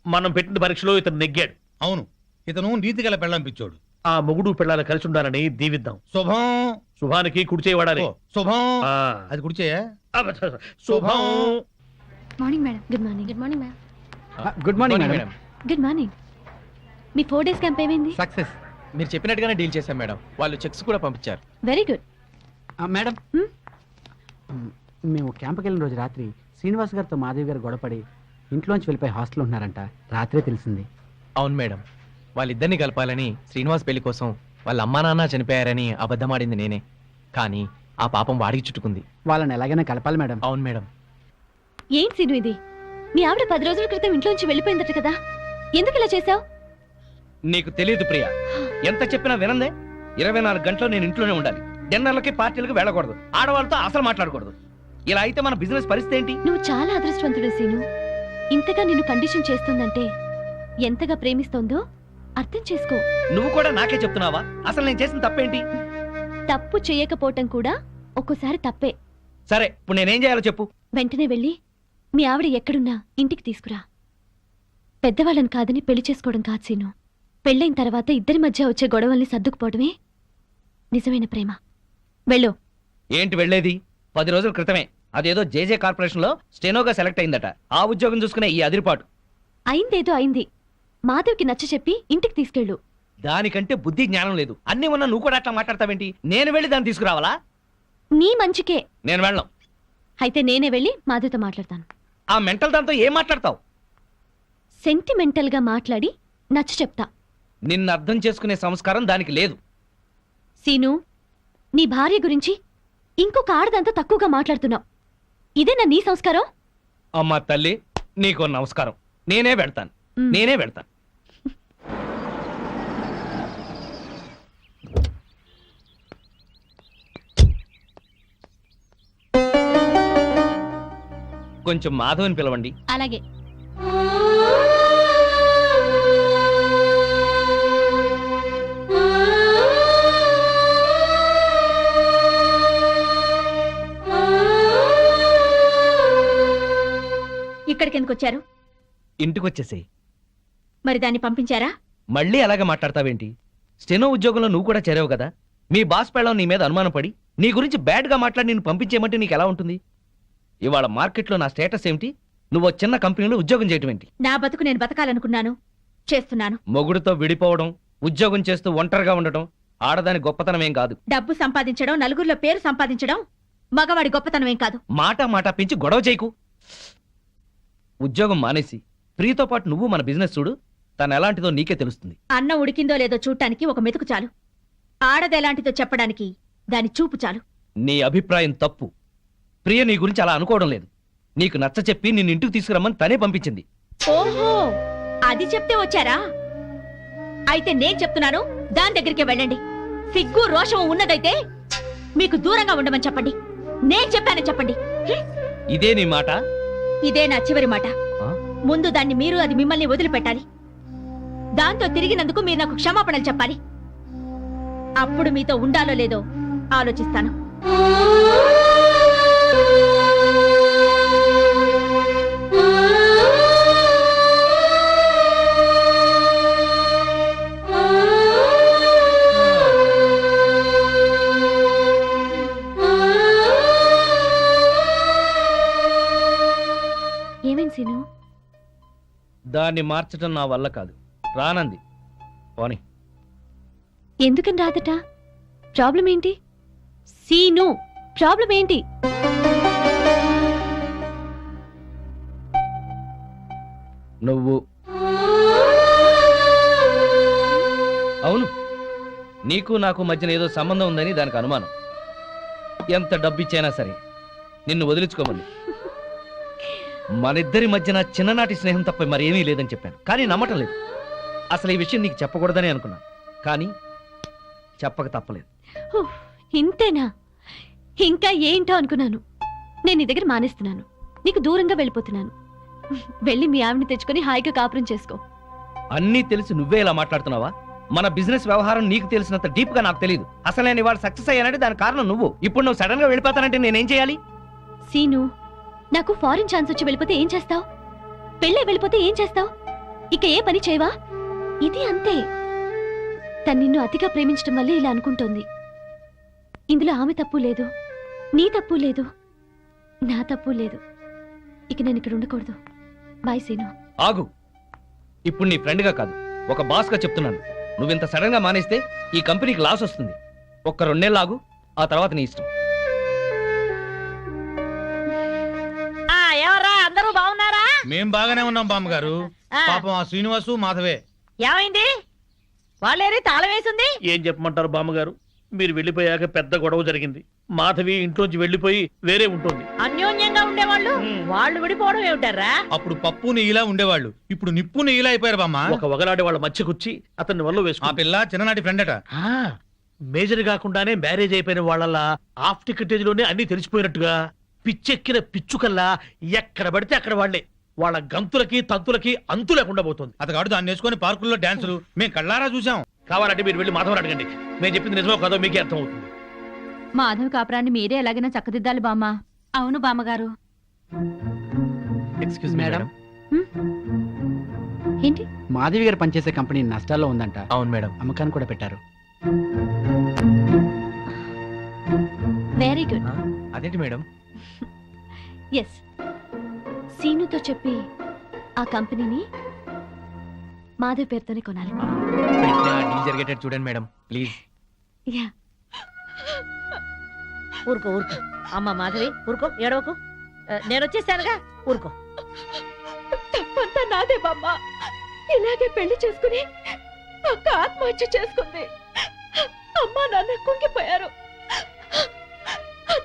మనం పెట్టిన పరీక్షలో ఇతను నెగ్గాడు. అవును, ఇతను నీతి గల పెళ్ళంపించాడు. ఆ మొగుడు పిల్లలు కలిసి ఉండాలని దీవిద్దాం. శుభం. శుభానికి కుడిచే వాడాలి. శుభం. అది కుడిచేయా? శుభం. Morning madam. Good morning. Good morning ma'am. Good morning madam. Good morning. మీ 4 డేస్ క్యాంప్ ఏమైంది? సక్సెస్. మీరు చెప్పినట్టుగానే డీల్ చేశాం మేడం. వాళ్ళు చెక్స్ కూడా పంపించారు. Very good. మేడం, మేము క్యాంప్కి వెళ్ళిన రోజు రాత్రి శ్రీనివాస్ గారితో మాధవి గారు గొడవపడి ఇంట్లోంచి వెళ్ళిపోయి హాస్టల్లో ఉన్నారంట. రాత్రే తెలిసింది. అవును మేడం, వాళ్ళిద్దరిని కలపాలని శ్రీనివాస్ పెళ్లి కోసం వాళ్ళ అమ్మా నాన్న చనిపోయారని అబద్ధమాడింది నేనే. కానీ ఆ పాపం వాడికి చుట్టుకుంది. వాళ్ళని ఎలాగైనా కలపాలి మేడం. అవును మేడం. ఏం సీను ఇది? మీ ఆవిడ 10 రోజుల క్రితం ఇంట్లోంచి వెళ్ళిపోయిందట కదా, ఎందుకు ఇలా చేశావు? నీకు తెలియదు ప్రియా, ఎంత చెప్పినా వినందే. 24 గంటలు నేను ఇంట్లోనే ఉండాలి. డిన్నర్లకి పార్టీలకు వెళ్ళకూడదు, ఆడవాళ్ళతో అసలు మాట్లాడకూడదు. ఇలా అయితే మన బిజినెస్ పరిస్థితి ఏంటి? నువ్వు చాలా అదృష్టవంతుడు సీను. ఇంతగా నిన్ను కండిషన్ చేస్తుందంటే ఎంతగా ప్రేమిస్తోందో అర్థం చేసుకో. నువ్వు కూడా నాకే చెప్తున్నావా? అసలు నేను చేసిన తప్పేంటి? తప్పు చేయకపోవటం కూడా ఒక్కోసారి తప్పే. సరే, ఇప్పుడు నేనేం చేయాలో చెప్పు. వెంటనే వెళ్ళి మీ ఆవిడ ఎక్కడున్నా ఇంటికి తీసుకురా. పెద్దవాళ్ళని కాదని పెళ్లి చేసుకోవడం కాదు సీను. పెళ్ళైన తర్వాత ఇద్దరి మధ్య వచ్చే గొడవల్ని సర్దుకుపోవడమే నిజమైన ప్రేమ. వెళ్ళు. ఏంటి వెళ్ళేది? 10 రోజుల క్రితమే అదేదో జేజే కార్పొరేషన్ లో స్టెనోగా సెలెక్ట్ అయిందట. ఆ ఉద్యోగం చూసుకునే ఈ అదిరిపాటు. అయిందేదో అయింది. మాధవ్కి నచ్చ చెప్పి ఇంటికి తీసుకెళ్ళు. దానికంటే బుద్ధి జ్ఞానం లేదు. అన్ని ఉన్నా నువ్వు కూడా అట్లా మాట్లాడతావేంటి? నేను వెళ్ళి దాన్ని తీసుకురావాలా? నీ మంచికే. నేను వెళ్ళను. అయితే నేనే వెళ్ళి మాధవ్తో మాట్లాడతాను. ఆ మెంటల్ దాంతో ఏం మాట్లాడతావు? సెంటిమెంటల్ గా మాట్లాడి నచ్చ చెప్తా. నిన్ను అర్థం చేసుకునే సంస్కారం దానికి లేదు. సీను, నీ భార్య గురించి ఇంకొక ఆడదంతా తక్కువగా మాట్లాడుతున్నావు. ఇదేనా నీ సంస్కారం? అమ్మా తల్లి, నీకో నమస్కారం. నేనే వెళ్తాను. కొంచెం మాధవని పిలవండి. అలాగే. ఇక్కడికి ఎందుకు వచ్చారు? ఇంటికొచ్చేసేయ్. మరి దాన్ని పంపించారా? మళ్ళీ అలాగే మాట్లాడతావేంటి? స్టెనో ఉద్యోగంలో నువ్వు కూడా చేరావు కదా. మీ బాస్ పెళ్ళం నీ మీద అనుమానం పడి నీ గురించి బ్యాడ్గా మాట్లాడి నేను పంపించేయమంటే నీకు ఎలా ఉంటుంది? ఇవాళ మార్కెట్లో నా స్టేటస్ ఏమిటి? నువ్వు చిన్న కంపెనీలో ఉద్యోగం చేయటం ఏంటి? నా బతుకు నేను బతకాలనుకున్నాను, చేస్తున్నాను. మొగుడుతో విడిపోవడం, ఉద్యోగం చేస్తూ ఒంటరిగా ఉండటం ఆడదాని గొప్పతనం ఏం కాదు. డబ్బు సంపాదించడం, నలుగురిలో పేరు సంపాదించడం మగవాడి గొప్పతనం ఏం కాదు. మాట పెంచి గొడవ చేయకు. ఉద్యోగం మానేసి ప్రియతో పాటు నువ్వు మన బిజినెస్ చూడు. తను ఎలాంటిదో నీకే తెలుస్తుంది. అన్నం ఉడికిందో లేదో చూడటానికి ఒక మెతుకు చాలు. ఆడదెలాంటిదో చెప్పడానికి దాని చూపు చాలు. నీ అభిప్రాయం తప్పు. ప్రియ నీ గురించి అలా అనుకోవడం లేదు. నీకు నచ్చ చెప్పి నిన్ను ఇంటికి తీసుకురమ్మని తనే పంపించింది. ఓహో, అది చెప్తే వచ్చారా? అయితే నేను చెప్తున్నాను, దాని దగ్గరికి వెళ్ళండి. సిగ్గు రోషం ఉన్నదైతే మీకు దూరంగా ఉండమని చెప్పండి. నేను చెప్పానని చెప్పండి. ఇదే నీ మాట? ఇదే నా చివరి మాట. ముందు దాన్ని మీరు, అది మిమ్మల్ని వదిలిపెట్టాలి. దాంతో తిరిగినందుకు మీరు నాకు క్షమాపణలు చెప్పాలి. అప్పుడు మీతో ఉండాలో లేదో ఆలోచిస్తాను. ఏమేం సీను? దాన్ని మార్చడం నా వల్ల కాదు. రానంది. పోనీ. ఎందుకని రాదట? ప్రాబ్లం ఏంటి? సీను, ప్రాబ్లం ఏంటి? నువ్వు. అవును, నీకు నాకు మధ్యన ఏదో సంబంధం ఉందని దానికి అనుమానం. ఎంత డబ్బిచ్చైనా సరే నిన్ను వదిలించుకోమంది. మనిద్దరి మధ్యన చిన్ననాటి స్నేహం తప్ప మరేమీ లేదని చెప్పాను, కానీ నమ్మటం లేదు. అసలు ఈ విషయం నీకు చెప్పకూడదని అనుకున్నాను, కానీ చెప్పక తప్పలేదు. ఇంతేనా? ఇంకా ఏంటో అనుకున్నాను. నేను నీ దగ్గర మానేస్తున్నాను, నీకు దూరంగా వెళ్ళిపోతున్నాను. వెళ్ళి మీ ఆవిడని తెచ్చుకొని హాయిగా కాపురం చేసుకో. అన్నీ తెలిసి నువ్వే ఇలా మాట్లాడుతున్నావా? మన బిజినెస్ వ్యవహారం నీకు తెలిసినంత డీప్ గా నాకు తెలియదు. అసలు నేను ఇవాళ సక్సెస్ అయ్యానంటే దాని కారణం నువ్వు. ఇప్పుడు నువ్వు సడన్ గా వెళ్ళిపోతానంటే నేనేం చేయాలి? సీను, నాకు ఫారిన్ ఛాన్స్ వచ్చి వెళ్ళిపోతే ఏం చేస్తావు? పెళ్ళే వెళ్ళిపోతే ఏం చేస్తావు? ఇక ఏ పని చేయవా? ఇది అంతే. తను నిన్ను అతిగా ప్రేమించడం వల్లే ఇలా అనుకుంటోంది. ఇందులో ఆమె తప్పు లేదు, నీ తప్పు లేదు, నా తప్పు లేదు. ఇక నేను ఇక్కడ ఉండకూడదు. బాయ్ సీను. ఆగు. ఇప్పుడు నీ ఫ్రెండ్గా కాదు, ఒక బాస్గా చెప్తున్నాను. నువ్వింత సడన్ గా మానేస్తే ఈ కంపెనీకి లాస్ వస్తుంది. ఒక్క 2 నెలలు ఆగు, ఆ తర్వాత నీ ఇష్టం. ఎవరా, అందరూ బాగున్నారా? మేం బాగానే ఉన్నాం బామ్మగారు. పాపం ఆ శ్రీనివాసు మాధవే ఏమైంది? వాళ్ళేరి తాళం వేసింది. ఏం చెప్పమంటారు బామ్మగారు? మీరు వెళ్ళిపోయాక పెద్ద గొడవ జరిగింది. మాధవి ఇంట్లోంచి వెళ్ళిపోయి వేరే ఉంటుంది. అన్యోన్యంగా ఉండేవాళ్ళు వాళ్ళు విడిపోవడం ఏమిటారా? అప్పుడు పప్పు నెయ్యిలా ఉండేవాళ్ళు, ఇప్పుడు నిప్పు నెయ్యిలా అయిపోయారు బామ్మ. ఒక వగలాడే వాళ్ళ మధ్యకొచ్చి అతన్ని వల్ల వేసుకు. ఆ పిల్ల చిన్ననాటి ఫ్రెండ్ అట. మేజర్ కాకుండానే మ్యారేజ్ అయిపోయిన వాళ్ళ హాఫ్ టికెటేజ్ లోనే అన్ని తెలిసిపోయినట్టుగా పిచ్చెక్కిన పిచ్చుకల్లా ఎక్కడ పడితే అక్కడ వాళ్లే. వాళ్ళ గంతులకి తంతులకి అంతు లేకుండా పోతుంది. అతగాడు దాన్ని వేసుకొని పార్కుల్లో డాన్సులు మేము కళ్ళారా చూసాం. కావాలంటే మీరు వెళ్ళి మాధవని అడగండి. నేను చెప్పింది నిజమో కాదో మీకే అర్థం అవుతుంది. మాధవ్ కాపురాన్ని మీరే ఎలాగైనా చక్కదిద్దాలి బామ్మ. అవును బామ్మగారు. Excuse madam. ఏంటి? మాధవి గారు పనిచేసే కంపెనీ నష్టాల్లో ఉందంట. అవును మేడం. అమ్మకాన్ని కూడా పెట్టారు. Very good. అదేంటి మేడం? ఎస్, సీనుతో చెప్పి ఆ కంపెనీని మాధవ్ పేరుతోనే కొనాలి. డీల్ జరిగేటట్టు చూడండి మేడం, ప్లీజ్. యా. ఊరుకో ఊరుకో. అమ్మ మాధవి ఊరుకో, ఏడవకు. నేను వచ్చేసానుగా ఊరుకో. తప్పంతా నాదే బామ్మ. ఇలాగే పెళ్లి చేసుకుని అక్క ఆత్మహత్య చేసుకుంది. అమ్మా నాన్న కుంగిపోయారు.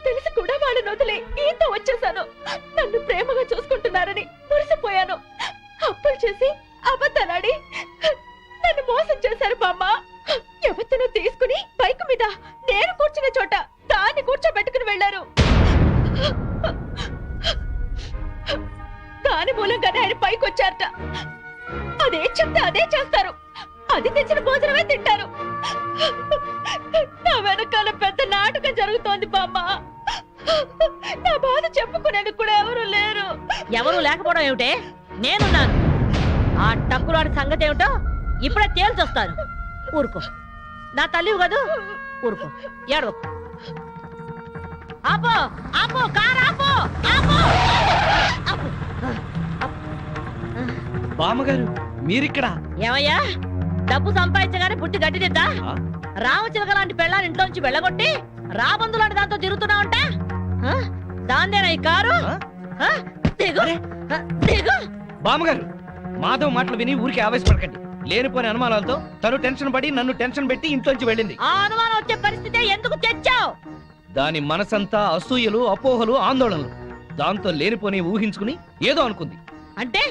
తెలిసి కూడా వాళ్ళని వదిలి ఈతో వచ్చేసాను. నన్ను ప్రేమగా చూసుకుంటున్నారని మురిసిపోయాను. అప్పులు చేసి అబద్ధాలాడి నన్ను మోసం చేశారు బామ్మ. ఎవరినో తీసుకుని బైక్ మీద నేను కూర్చున్న చోట దాన్ని కూర్చోబెట్టుకుని వెళ్లారు. దాని మూలంగానే ఆయన పైకి వచ్చారట. అదే చెప్తే అదే చేస్తారు. అది తెచ్చిన భోజనమే తింటారు. నా వెనకాల పెద్ద నాటకం జరుగుతోంది బామ్మ. నా బాధ చెప్పుకునేందుకు కూడా ఎవరు లేరు. ఎవరు లేకపోవడం ఏమిటే? నేనున్నాను. ఆ టక్కులాడి సంగతి ఏమిటో ఇప్పుడే తేల్చొస్తాను. ఊరుకో. నా తల్లివి కదూ, ఊరుకో, ఏడవకు. ఆపో ఆపో, కారు ఆపో, ఆపో. బామ్మగారు మీరిక్కడ? ఏమయ్యా, డబ్బు సంపాదించగానే పుట్టి గడ్డిదిద్దా? రామచిలక లాంటి పెళ్ళాన్ని ఇంట్లో నుంచి వెళ్ళగొట్టి రాబందు లాంటి దాంతో తిరుగుతున్నావంట. దాన్నేనా ఈ కారు? దిగు, దిగు. బామ్మగారు మాధవ్ మాటలు విని ఊరికి ఆవేశపడకండి. లేనిపోని అనుమానాలతో తను టెన్షన్ పడి నన్ను టెన్షన్ పెట్టి ఇంట్లోంచి వెళ్ళింది. ఆ అనుమానం వచ్చే పరిస్థితి ఎందుకు తెచ్చావు? దాని మనసంతా అసూయలు, అపోహలు, ఆందోళనలు. దాంతో లేనిపోని ఊహించుకుని ఏదో అనుకుంది. అంటే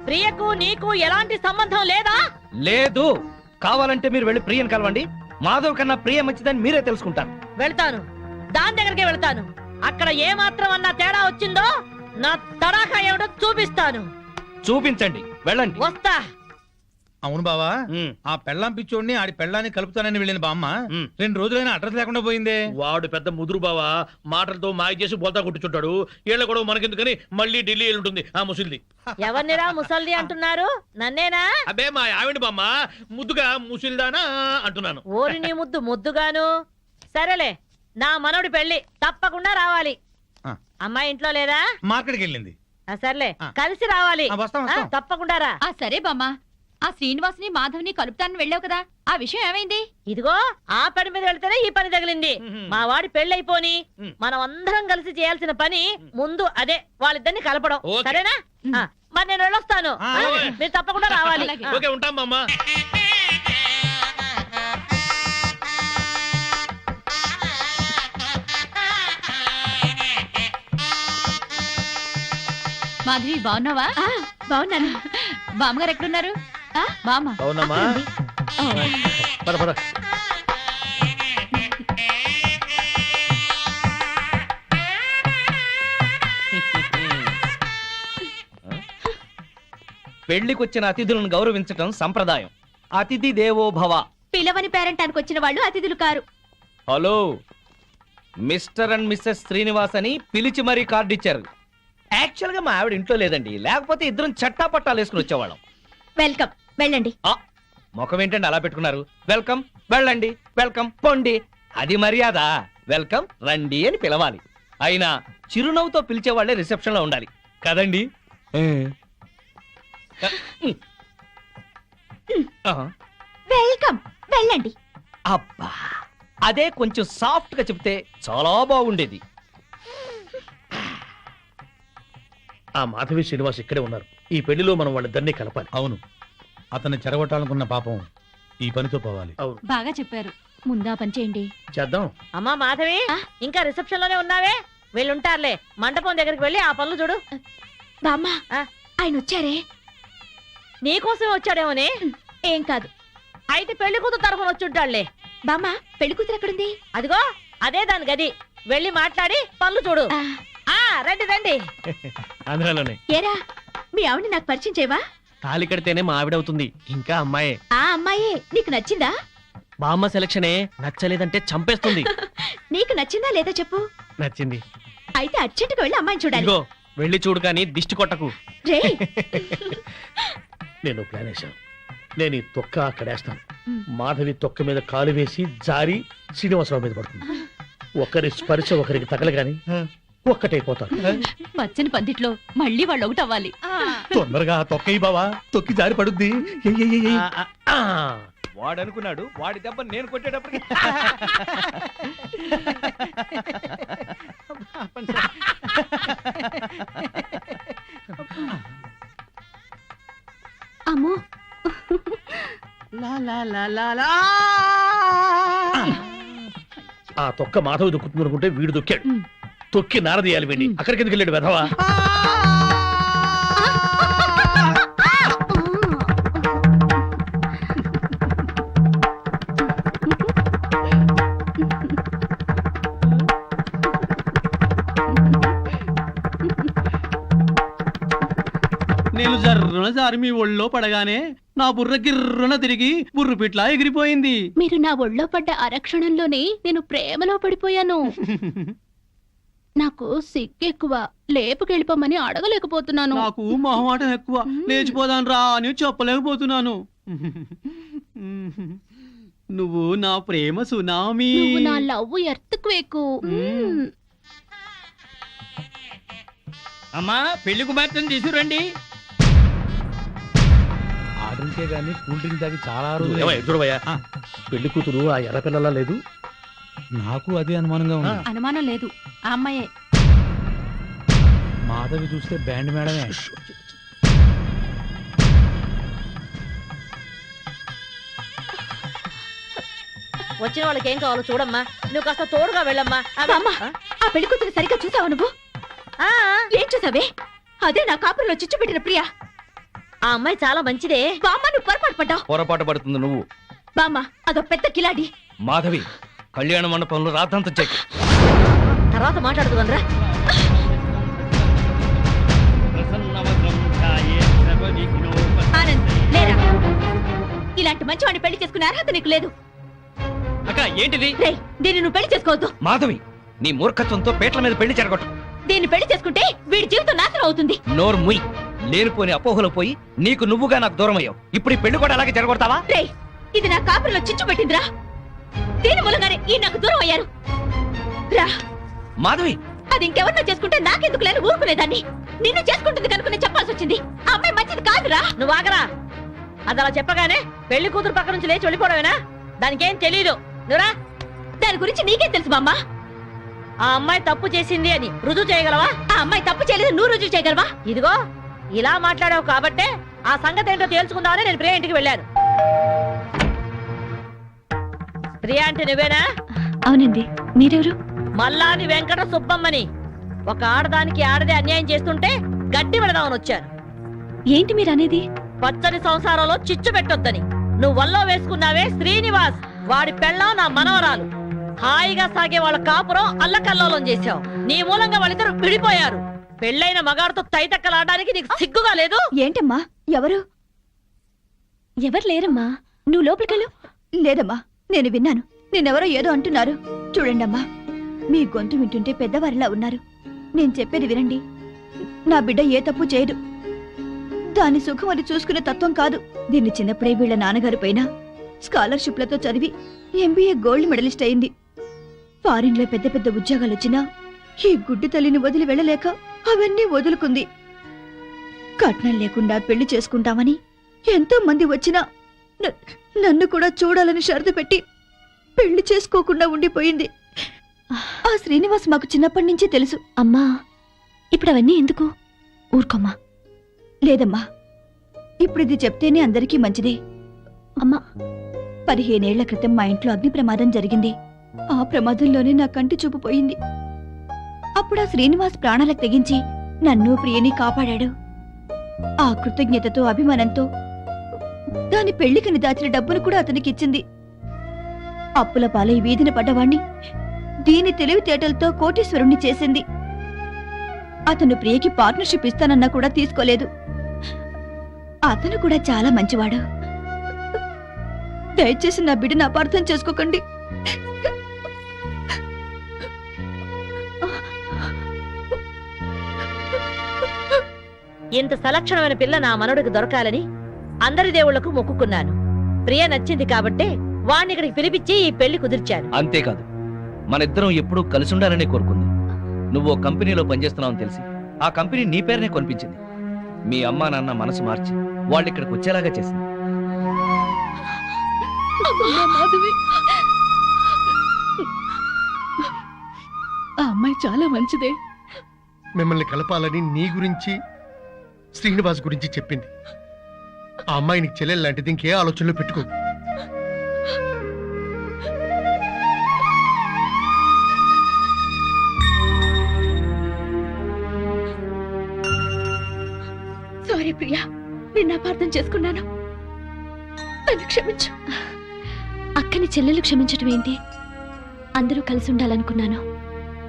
ప్రియకు నీకు ఎలాంటి సంబంధం లేదా? లేదు. కావాలంటే మీరు వెళ్ళి ప్రియని కలవండి. మాధవ్ కన్నా ప్రియ మంచిదని మీరే తెలుసుకుంటారు. వెళ్తాను, దాని దగ్గరికి వెళ్తాను. అక్కడ ఏ మాత్రం అన్నా తేడా వచ్చిందో నా తడాఖా ఏమిటో చూపిస్తాను. చూపించండి, వెళ్ళండి. వస్తా. అవును బావా, ఆ పెళ్ళాం పిచ్చోడిని ఆడి పెళ్ళాన్ని కలుపుతానని వెళ్ళిన బామ్మ 2 రోజులైనా అడ్రస్ లేకుండా పోయిందే. వాడు పెద్ద ముదురు బావా, మాటలతో మాయ చేసి బోల్తా కొట్టుచుంటాడు. ఏళ్ళ కూడా మనకెందుకని మళ్ళీ ఢిల్లీ ఉంటుంది ఆ ముసిల్ది. ఎవరినిరా ముసల్ది అంటున్నారు? నన్నేనా? అబ్బే మా ఆవిడ బామ్మ, ముద్దుగా ముసిల్దానా అంటున్నాను. ఓరి నీ ముద్దు ముద్దుగాను. సరేలే, నా మనవడి పెళ్లి తప్పకుండా రావాలి. అమ్మాయి ఇంట్లో లేదా? మార్కెట్కి వెళ్ళింది. సర్లే, కలిసి రావాలి. తప్పకుండా రా. సరే బామ్మ, ఆ శ్రీనివాసుని మాధవ్ని కలుపుతానని వెళ్ళావు కదా, ఆ విషయం ఏమైంది? ఇదిగో ఆ పని మీద వెళ్తేనే ఈ పని తగిలింది. మా వాడి పెళ్ళైపోని మనం అందరం కలిసి చేయాల్సిన పని ముందు అదే, వాళ్ళిద్దరిని కలపడం. సరేనా? మరి నేను వెళ్ళొస్తాను. మీరు తప్పకుండా రావాలి. ఓకే, ఉంటాం బామ్మ. మాధవి బాగున్నావా? బాగున్నాను. బామ్మగారు ఎక్కడున్నారు? బామ్మ అవునమ్మా, పద పద. పెళ్లికొచ్చిన అతిథులను గౌరవించటం సంప్రదాయం. అతిథి దేవో భవ. పిలవని పేరెంటానికి వచ్చిన వాళ్ళు అతిథులు కారు. Hello, mister and Mrs Srinivas అని పిలిచి మరీ కార్డు ఇచ్చారు. యాక్చువల్ గా మా ఆవిడ ఇంట్లో లేదండి, లేకపోతే ఇద్దరం చట్టా పట్టాలు వేసుకుని వచ్చేవాళ్ళం. వెల్కమ్, వెళ్ళండి. ముఖం ఏంటండి అలా పెట్టుకున్నారు? వెల్కమ్, వెళ్ళండి, వెల్కమ్, పొండి. అది మర్యాద. వెల్కమ్, రండి అని పిలవాలి. అయినా చిరునవ్వుతో పిలిచేవాళ్లే రిసెప్షన్ లో ఉండాలి కదండి. వెల్కమ్, వెళ్ళండి. అబ్బా, అదే కొంచెం సాఫ్ట్ గా చెప్తే చాలా బాగుండేది. ఆ మాధవి శ్రీనివాస్ ఇక్కడే ఉన్నారు. ఈ పెళ్లిలో మనం వాళ్ళిద్దరినీ కలపాలి. అవును, అతన్ని చెరగొట్టాలనుకున్న పాపం ఈ పనితో పోవాలి. బాగా చెప్పారు. ముందా పని చేయండి. చేద్దాం. అమ్మా మాధవి, ఇంకా రిసెప్షన్ లోనే ఉన్నావే? వీళ్ళుంటారులే. మండపం దగ్గరికి వెళ్ళి ఆ పనులు చూడు. బామ్మ, ఆయన వచ్చారే? నీకోసమే వచ్చాడేమోనే. ఏం కాదు. అయితే పెళ్లి కూతురు తరఫున వచ్చుంటాడులే. బామ్మ, పెళ్లి కూతురు ఎక్కడుంది? అదిగో అదే దాని గది. వెళ్ళి మాట్లాడి పనులు చూడు. రండి రండి. ఆంధ్రాలోనే. ఏరా, మీ ఆవిడ నాకు పరిచయం చేయవా? తాళి కడితేనే మా ఆవిడవుతుంది. ఇంకా అమ్మాయే. ఆ అమ్మాయే నీకు నచ్చిందా? బామ్మ సెలక్షనే నచ్చలేదంటే చంపేస్తుంది. నీకు నచ్చిందా లేదా చెప్పు. నచ్చింది. అయితే అర్జెంటుగా వెళ్ళి అమ్మాయిని చూడాలి. ఇదిగో వెళ్ళి చూడు, కానీ దిష్టి కొట్టకు. రే, నేను ప్లాన్ వేశాను. నేను ఈ తొక్క అక్కడేస్తాను. మాధవి తొక్క మీద కాలు వేసి జారి శ్రీనివాసరావు మీద పడుతుంది. ఒకరి స్పర్శ ఒకరికి తగలగాని ఒక్కటైపోతారు. పచ్చని పందిట్లో మళ్ళీ వాళ్ళు ఒకటవ్వాలి. తొందరగా తొక్కయి బావా, తొక్కి జారి పడుద్ది. వాడు అనుకున్నాడు వాడి దెబ్బ నేను కొట్టేటప్పటికి అమ్మో ఆ తొక్క మాధవ్ దొక్కుతుంది అనుకుంటే వీడు దొక్కాడు. తొక్కి నారదీయాలి వీడిని. అక్కడికి ఎందుకు వెళ్ళాడు వెధవా? నేను జర్రున జారి మీ ఒళ్ళో పడగానే నా బుర్ర గిర్రున తిరిగి బుర్రు పిట్లా ఎగిరిపోయింది. మీరు నా ఒళ్ళో పడ్డ అరక్షణంలోనే నేను ప్రేమలో పడిపోయాను. నాకు సిగ్గెక్కువ, లేపుకెళ్ళిపోమని అడగలేకపోతున్నాను. నాకు మొహమాటం ఎక్కువ, లేచిపోదాను రా అని చెప్పలేకపోతున్నాను. నువ్వు నా ప్రేమ సునామీ. నువ్వు నా లవ్ ఎర్త్క్వేక్. అమ్మా పెళ్లి కుమార్తెను తీసుకురండి. ఆ డ్రింకే గానీ కూల్ డ్రింక్ తాగి చాలా ఎదురువయ్యా, పెళ్లి కూతురు ఆ ఎర్ర పిల్లలా లేదు? నాకు అదే అనుమానంగా ఉంది. అనుమానం లేదు, ఆ అమ్మాయే. మాధవి చూస్తే బ్యాండ్ మేడమే. వచ్చిన వాళ్ళకి ఏం కావాలో చూడమ్మా. నువ్వు కాస్త తోడుగా వెళ్ళమ్మా. ఆ పెళ్లి కూతురు సరిగ్గా చూసావు నువ్వు? ఏం చూసావే? అదే నా కాపురంలో చిచ్చు పెట్టిన ప్రియా. ఆ అమ్మాయి చాలా మంచిదే. బామ్మ నువ్వు పొరపాటు పడ్డావు. పొరపాటు పడుతుంది నువ్వు. బామ్మ అదో పెద్ద కిలాడి. మాధవి కళ్యాణ మండపంలో రాతంత చెక్. తర్వాత మాట్లాడుతుందరా. ఆనంద్ లేరా? ఇలాంటి మంచివాడిని పెళ్లి చేసుకునే అర్హత నీకు లేదు. అక్క ఏంటిది? దీన్ని నువ్వు పెళ్లి చేసుకోవద్దు. మాధవి నీ మూర్ఖత్వంతో పేట్ల మీద పెళ్లి జరగొట్టు. దీన్ని పెళ్లి చేసుకుంటే వీడి జీవితం నాశనం అవుతుంది. నోరు ముయ్. లేనిపోని అపోహలో పోయి నీకు నువ్వుగా నాకు దూరం అయ్యావు. ఇప్పుడు ఈ పెళ్లి కూడా అలాగే జరగొడతావా? ఇది నా కాపురంలో చిచ్చు పెట్టిందిరా. దీని మూలంగానే ఈ నాకు దూరం అయ్యారు. రా మాధవి, అది ఇంకెవరినో చేసుకుంటే నాకెందుకు లేని ఊరుకునేదాన్ని. నిన్ను చేసుకుంటుంది కనుకునే చెప్పాల్సి వచ్చింది. ఆ అమ్మాయి మంచిది కాదురా. నువ్వు ఆగరా. అది అలా చెప్పగానే పెళ్లి కూతురు పక్క నుంచి లేచి వెళ్ళిపోవడమేనా? దానికేం తెలీదు. నువ్వురా. దాని గురించి నీకేం తెలుసు బామ్మ? ఆ అమ్మాయి తప్పు చేసింది అని రుజువు చేయగలవా? ఆ అమ్మాయి తప్పు చేయలేదు, నువ్వు రుజువు చేయగలవా? ఇదిగో ఇలా మాట్లాడావు కాబట్టే ఆ సంగతి ఏంటో తేల్చుకుందామని నేను ప్రియా ఇంటికి వెళ్ళాను. ప్రియా అంటే నువ్వేనా? అవునండి. మీరెవరు? మల్లాని వెంకట సుబ్బమ్మని. ఒక ఆడదానికి ఆడదే అన్యాయం చేస్తుంటే గట్టి పెడదామని వచ్చాను. ఏంటి మీరు అనేది? పచ్చని సంసారంలో చిచ్చు పెట్టొద్దని. నువ్వు వల్లో వేసుకున్నావే శ్రీనివాస్, వాడి పెళ్ళాం నా మనవరాలు. హాయిగా సాగే వాళ్ళ కాపురం అల్లకల్లోలం చేశావు. నీ మూలంగా వాళ్ళిద్దరు విడిపోయారు. పెళ్ళైన మగాడితో తైతక్కలాడడానికి నీకు సిగ్గుగా లేదు? ఏంటమ్మా? ఎవరు లేరమ్మా. నువ్వు లోపలికెళ్ళు. లేదమ్మా, నేను విన్నాను. నేనెవరో ఏదో అంటున్నారు. చూడండమ్మా, మీ గొంతు వింటుంటే పెద్దవారిలా ఉన్నారు. నేను చెప్పేది వినండి. నా బిడ్డ ఏ తప్పు చేయదు. దాని సుఖం అది చూసుకునే తత్వం కాదు. దీన్ని చిన్నప్పుడే వీళ్ళ నాన్నగారి పైన స్కాలర్షిప్లతో చదివి ఎంబీఏ గోల్డ్ మెడలిస్ట్ అయింది. ఫారిన్లో పెద్ద పెద్ద ఉద్యోగాలు వచ్చినా ఈ గుడ్డి తల్లిని వదిలి వెళ్ళలేక అవన్నీ వదులుకుంది. కట్నం లేకుండా పెళ్లి చేసుకుంటామని ఎంతో మంది వచ్చినా నన్ను కూడా చూడాలని షరతు పెట్టి పెళ్లి చేసుకోకుండా ఉండిపోయింది. ఆ శ్రీనివాస్ మాకు చిన్నప్పటి నుంచి తెలుసు. అమ్మా, ఇప్పుడు అవన్నీ ఎందుకు? ఊరుకోమ్మా. లేదమ్మా, ఇప్పుడు ఇది చెప్తేనే అందరికీ మంచిదే. అమ్మా, 15 ఏళ్ల క్రితం మా ఇంట్లో అగ్ని ప్రమాదం జరిగింది. ఆ ప్రమాదంలోనే నా కంటి చూపు పోయింది. అప్పుడు ఆ శ్రీనివాస్ ప్రాణాలకు తెగించి నన్ను ప్రియని కాపాడాడు. ఆ కృతజ్ఞతతో అభిమానంతో దాని పెళ్లికని దాచిన డబ్బును కూడా అతనికిచ్చింది. అప్పుల పాలై వీధిన పడ్డవాణ్ణి దీని తెలివితేటలతో కోటీశ్వరుణ్ణి చేసింది. అతను ప్రియకి పార్ట్నర్షిప్ ఇస్తానన్నా కూడా తీసుకోలేదు. అతను కూడా చాలా మంచివాడు. దయచేసి నా బిడ్డను అపార్థం చేసుకోకండి. ఇంత సలక్షణమైన పిల్ల నా మనవడికి దొరకాలని అందరి దేవుళ్లకు మొక్కుకున్నాను. ప్రియ నచ్చింది కాబట్టే వాణ్ణి ఇక్కడికి పిలిపించి ఈ పెళ్లి కుదిర్చాను. అంతేకాదు, మన ఇద్దరం ఎప్పుడూ కలిసి ఉండాలని కోరుకుంది. నువ్వు ఓ కంపెనీలో పనిచేస్తున్నావని తెలిసి ఆ కంపెనీ నీ పేరునే కొనిపించింది. మీ అమ్మా నాన్న మనసు మార్చి వాళ్ళు ఇక్కడికి వచ్చేలాగా చేసింది. మాధవి ఆ అమ్మాయి చాలా మంచిదే. మిమ్మల్ని కలపాలని నీ గురించి శ్రీనివాస్ గురించి చెప్పింది. ఆ అమ్మాయి నీకు చెల్లెలు లాంటిది, ఇంకే ఆలోచనలో పెట్టుకో. సారీ ప్రియా, నిన్ను అపార్థం చేసుకున్నాను. నన్ను క్షమించు. అక్కని చెల్లెలు క్షమించడం ఏంటి? అందరూ కలిసి ఉండాలనుకున్నాను,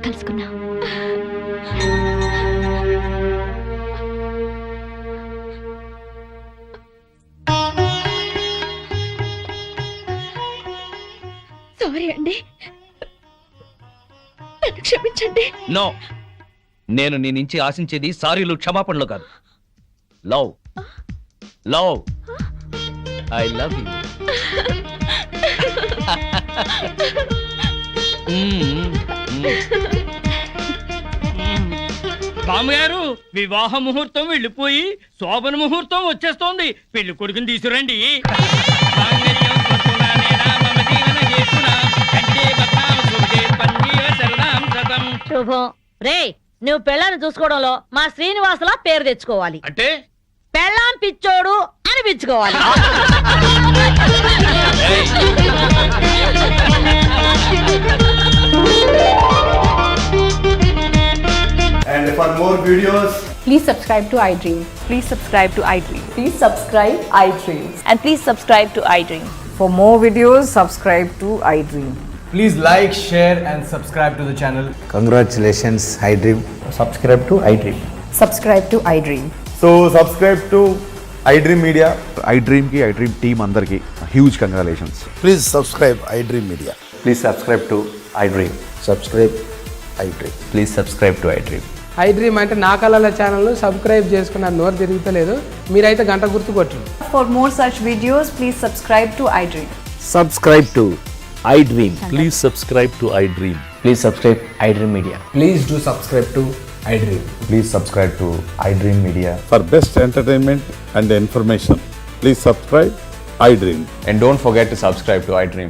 కలుసుకున్నా. సారీ అండి, నన్ను క్షమించండి. నో, నేను నీ నుంచి ఆశించేది సారీలు, క్షమాపణలు కాదు. Love, love, I love you. బామ్మగారు, వివాహ ముహూర్తం వెళ్ళిపోయి శోభన ముహూర్తం వచ్చేస్తోంది. పెళ్లి కొడుకుని తీసుకురండి. శుభం. రే, నువ్వు పెళ్ళాన్ని చూసుకోవడంలో మా శ్రీనివాసలా పేరు తెచ్చుకోవాలి. అంటే పెళ్ళాం పిచ్చోడు అనిపించుకోవాలి. And for more videos, please subscribe to iDream. Please subscribe to iDream. Please subscribe iDream. And please subscribe to iDream. For more videos, subscribe to iDream. Please like, share and subscribe to the channel. Congratulations, iDream. Subscribe to iDream. Subscribe to iDream. So subscribe to iDream Media. iDream ki iDream team andarki huge congratulations. Please subscribe iDream Media. Please subscribe to iDream. Subscribe iDream. Please subscribe to iDream. iDream అంటే నా కళల channel subscribe చేసుకున్న నోరు తిరుగుతలేదు. మీరైతే గంట గుర్తు కొట్టండి. For more such videos, please subscribe to iDream. Subscribe to iDream. Please subscribe to iDream. Please subscribe iDream Media. Please do subscribe to iDream. Please subscribe to iDream Media. For best entertainment and information, please subscribe iDream. And don't forget to subscribe to iDream.